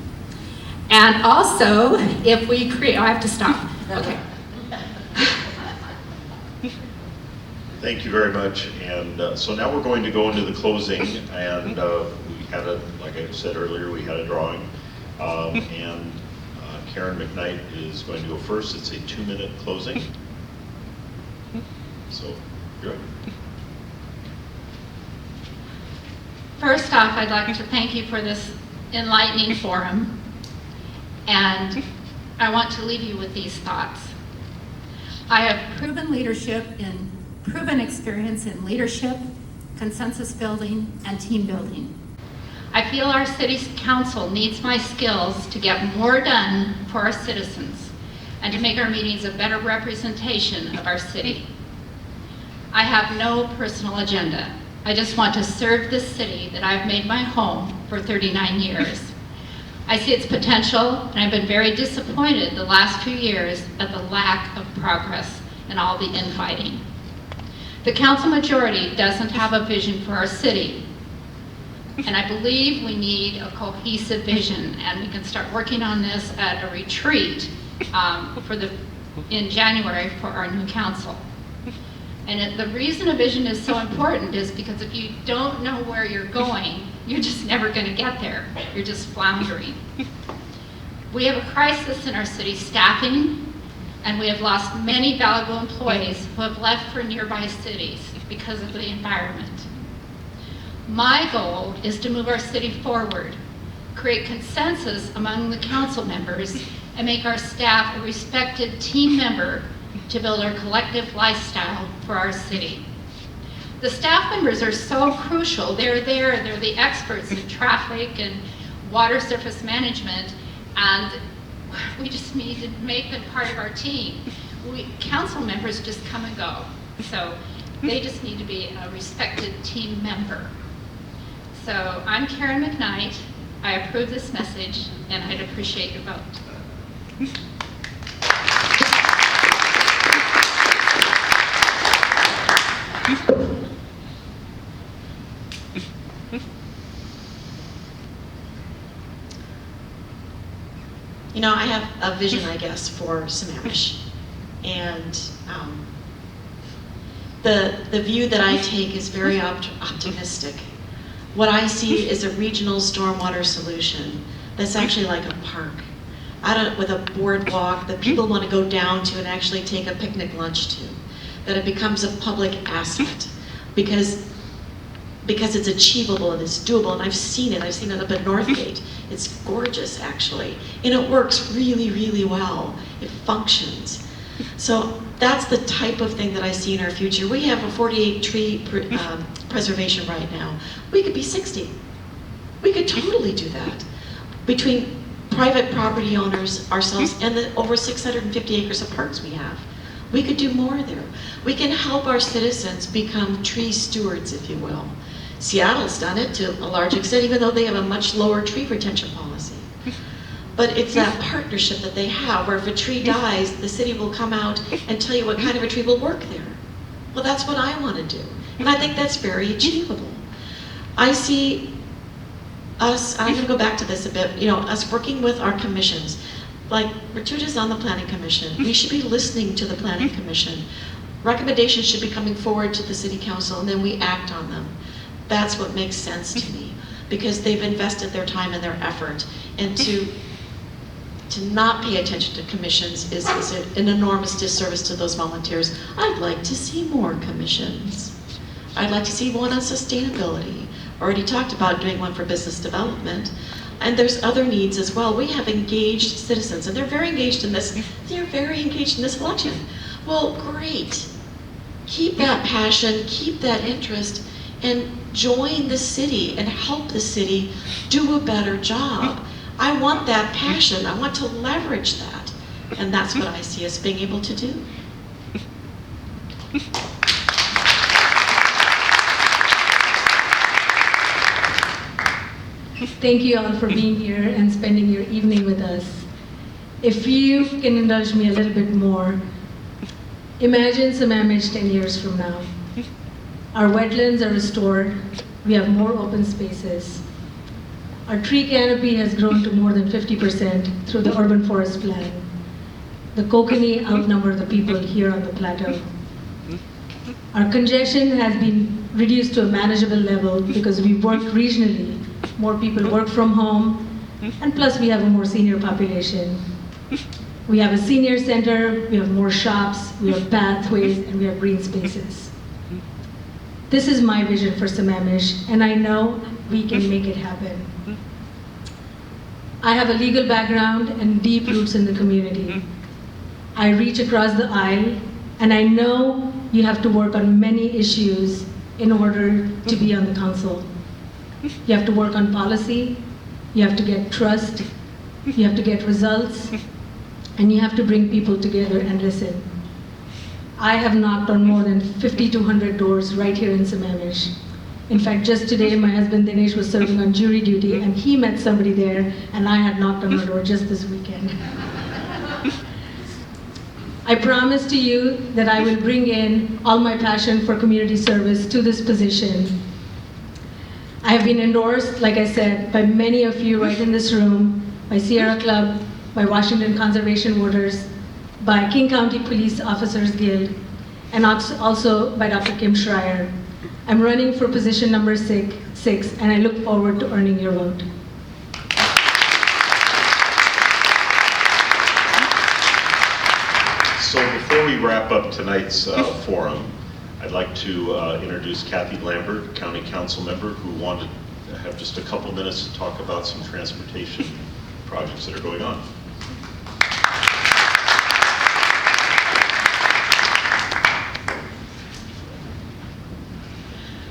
S3: And also, if we create, oh, I have to stop. Okay.
S2: Thank you very much. And so now we're going to go into the closing, and we had like I said earlier, we had a drawing. And Karen McKnight is going to go first. It's a 2-minute closing. So, you're up.
S3: First off, I'd like to thank you for this enlightening forum. And I want to leave you with these thoughts. I have proven experience in leadership, consensus building, and team building. I feel our city's council needs my skills to get more done for our citizens and to make our meetings a better representation of our city. I have no personal agenda. I just want to serve this city that I've made my home for 39 years. I see its potential, and I've been very disappointed the last few years at the lack of progress and all the infighting. The council majority doesn't have a vision for our city, and I believe we need a cohesive vision, and we can start working on this at a retreat in January for our new council. And the reason a vision is so important is because if you don't know where you're going, you're just never going to get there. You're just floundering. We have a crisis in our city staffing, and we have lost many valuable employees who have left for nearby cities because of the environment. My goal is to move our city forward, create consensus among the council members, and make our staff a respected team member to build our collective lifestyle for our city. The staff members are so crucial. They're the experts in traffic and water surface management, and we just need to make them part of our team. Council members just come and go, so they just need to be a respected team member. So I'm Karen McKnight. I approve this message, and I'd appreciate your vote.
S4: You know, I have a vision, I guess, for Sammamish. And the view that I take is very optimistic. What I see is a regional stormwater solution that's actually like a park, with a boardwalk that people want to go down to and actually take a picnic lunch to, that it becomes a public asset because it's achievable and it's doable, and I've seen it up at Northgate. It's gorgeous, actually, and it works really, really well. It functions. So that's the type of thing that I see in our future. We have a 48 tree preservation right now. We could be 60. We could totally do that. Between private property owners, ourselves, and the over 650 acres of parks we have. We could do more there. We can help our citizens become tree stewards, if you will. Seattle's done it to a large extent, even though they have a much lower tree retention policy. But it's that partnership that they have, where if a tree dies, the city will come out and tell you what kind of a tree will work there. Well, that's what I want to do. And I think that's very achievable. I see us, I'm going to go back to this a bit, you know, us working with our commissions. Like, Rituja's on the Planning Commission. We should be listening to the Planning Commission. Recommendations should be coming forward to the City Council, and then we act on them. That's what makes sense to me, because they've invested their time and their effort. And to not pay attention to commissions is an enormous disservice to those volunteers. I'd like to see more commissions. I'd like to see one on sustainability. Already talked about doing one for business development. And there's other needs as well. We have engaged citizens, and they're very engaged in this. They're very engaged in this election. Well, great. Keep that passion, keep that interest, and join the city and help the city do a better job. I want that passion. I want to leverage that. And that's what I see us being able to do.
S5: Thank you all for being here and spending your evening with us. If you can indulge me a little bit more, imagine Sammamish 10 years from now. Our wetlands are restored. We have more open spaces. Our tree canopy has grown to more than 50% through the urban forest plan. The kokanee outnumber the people here on the plateau. Our congestion has been reduced to a manageable level because we've worked regionally. More people work from home, and plus we have a more senior population. We have a senior center, we have more shops, we have pathways, and we have green spaces. This is my vision for Sammamish, and I know we can make it happen. I have a legal background and deep roots in the community. I reach across the aisle, and I know you have to work on many issues in order to be on the council. You have to work on policy, you have to get trust, you have to get results, and you have to bring people together and listen. I have knocked on more than 5,200 doors right here in Sammamish. In fact, just today, my husband Dinesh was serving on jury duty, and he met somebody there, and I had knocked on her door just this weekend. I promise to you that I will bring in all my passion for community service to this position. I have been endorsed, like I said, by many of you right in this room, by Sierra Club, by Washington Conservation Voters, by King County Police Officers Guild, and also by Dr. Kim Schreier. I'm running for position number 6, and I look forward to earning your vote.
S2: So before we wrap up tonight's forum, I'd like to introduce Kathy Lambert, County Council Member, who wanted to have just a couple minutes to talk about some transportation projects that are going on.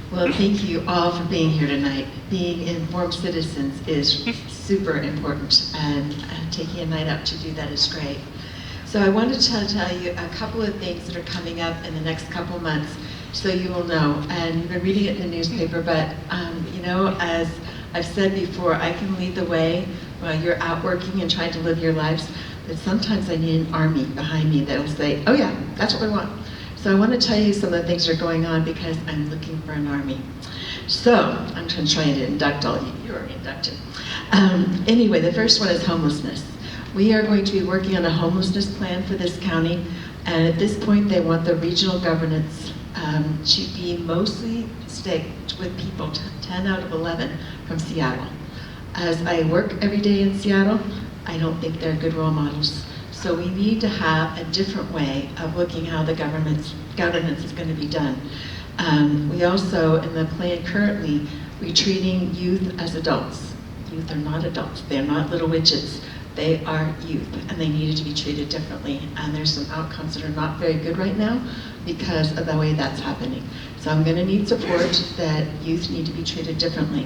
S7: Well, thank you all for being here tonight. Being informed citizens is super important, and taking a night out to do that is great. So I wanted to tell you a couple of things that are coming up in the next couple months, so you will know. And you've been reading it in the newspaper, but you know, as I've said before, I can lead the way while you're out working and trying to live your lives, but sometimes I need an army behind me that'll say, oh yeah, that's what we want. So I want to tell you some of the things that are going on because I'm looking for an army. So I'm trying to induct all you. You're already inducted. Anyway, the first one is homelessness. We are going to be working on a homelessness plan for this county, and at this point they want the regional governance to be mostly staked with people, 10 out of 11 from Seattle. As I work every day in Seattle, I don't think they're good role models. So we need to have a different way of looking how the governance is going to be done. We also, in the plan currently, we're treating youth as adults. Youth are not adults. They're not little widgets. They are youth, and they needed to be treated differently. And there's some outcomes that are not very good right now because of the way that's happening. So I'm going to need support that youth need to be treated differently.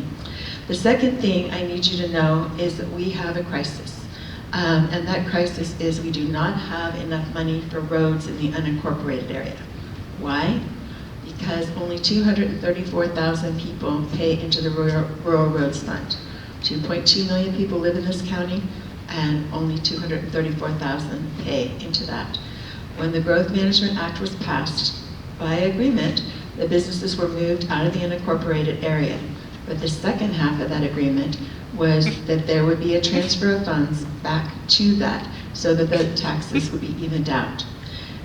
S7: The second thing I need you to know is that we have a crisis. And that crisis is we do not have enough money for roads in the unincorporated area. Why? Because only 234,000 people pay into the Rural Roads Fund. 2.2 million people live in this county, and only 234,000 pay into that. When the Growth Management Act was passed, by agreement, the businesses were moved out of the unincorporated area. But the second half of that agreement was that there would be a transfer of funds back to that so that the taxes would be evened out.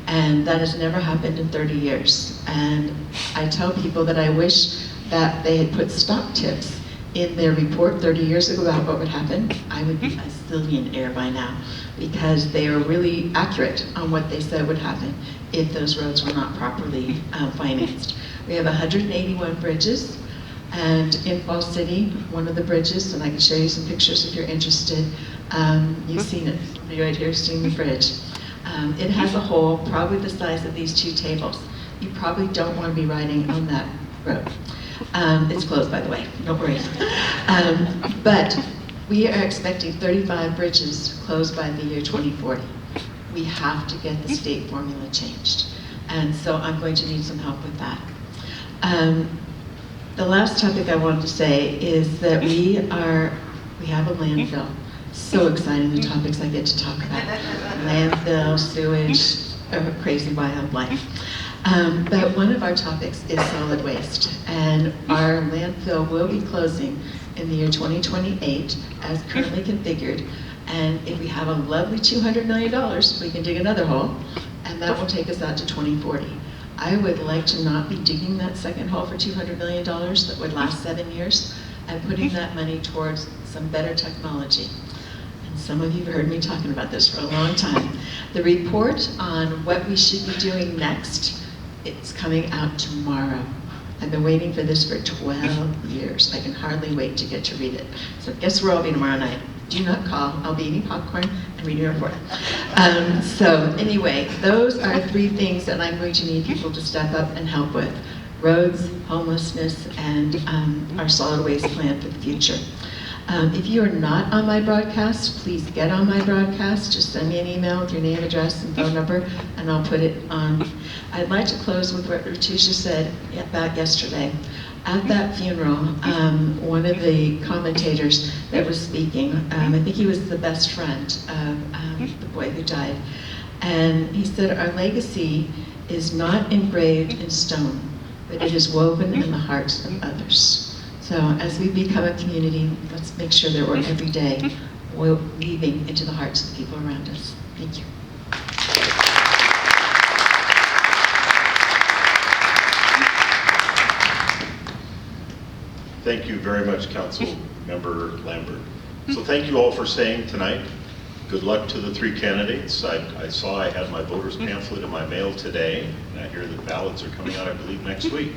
S7: And that has never happened in 30 years. And I tell people that I wish that they had put stock tips in their report 30 years ago about what would happen. I would be a zillionaire by now because they are really accurate on what they said would happen if those roads were not properly financed. We have 181 bridges. And in Fall City, one of the bridges, and I can show you some pictures if you're interested, you've seen it, you're right here seeing the bridge. It has a hole probably the size of these two tables. You probably don't want to be riding on that road. It's closed, by the way, don't worry. But we are expecting 35 bridges closed by the year 2040. We have to get the state formula changed. And so I'm going to need some help with that. The last topic I wanted to say is that we have a landfill. So exciting, the topics I get to talk about. Landfill, sewage, crazy wildlife. But one of our topics is solid waste. And our landfill will be closing in the year 2028 as currently configured. And if we have a lovely $200 million, we can dig another hole, and that will take us out to 2040. I would like to not be digging that second hole for $200 million that would last 7 years and putting that money towards some better technology. And some of you have heard me talking about this for a long time. The report on what we should be doing next, it's coming out tomorrow. I've been waiting for this for 12 years. I can hardly wait to get to read it. So guess where I'll be tomorrow night? Do not call. I'll be eating popcorn and reading a report. So anyway, those are 3 things that I'm going to need people to step up and help with. Roads, homelessness, and our solid waste plan for the future. If you are not on my broadcast, please get on my broadcast. Just send me an email with your name, address, and phone number, and I'll put it on. I'd like to close with what Rituja said about yesterday. At that funeral, one of the commentators that was speaking, I think he was the best friend of the boy who died, and he said, our legacy is not engraved in stone, but it is woven in the hearts of others. So as we become a community, let's make sure that we're every day weaving into the hearts of the people around us. Thank you.
S2: Thank you very much, Council Member Lambert. So thank you all for staying tonight. Good luck to the 3 candidates. I saw I had my voter's pamphlet in my mail today, and I hear that ballots are coming out, I believe, next week.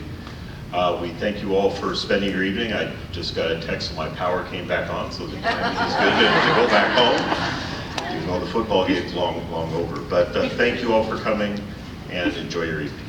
S2: We thank you all for spending your evening. I just got a text that my power came back on, so the timing is good to go back home, even though the football game's long over. But thank you all for coming, and enjoy your evening.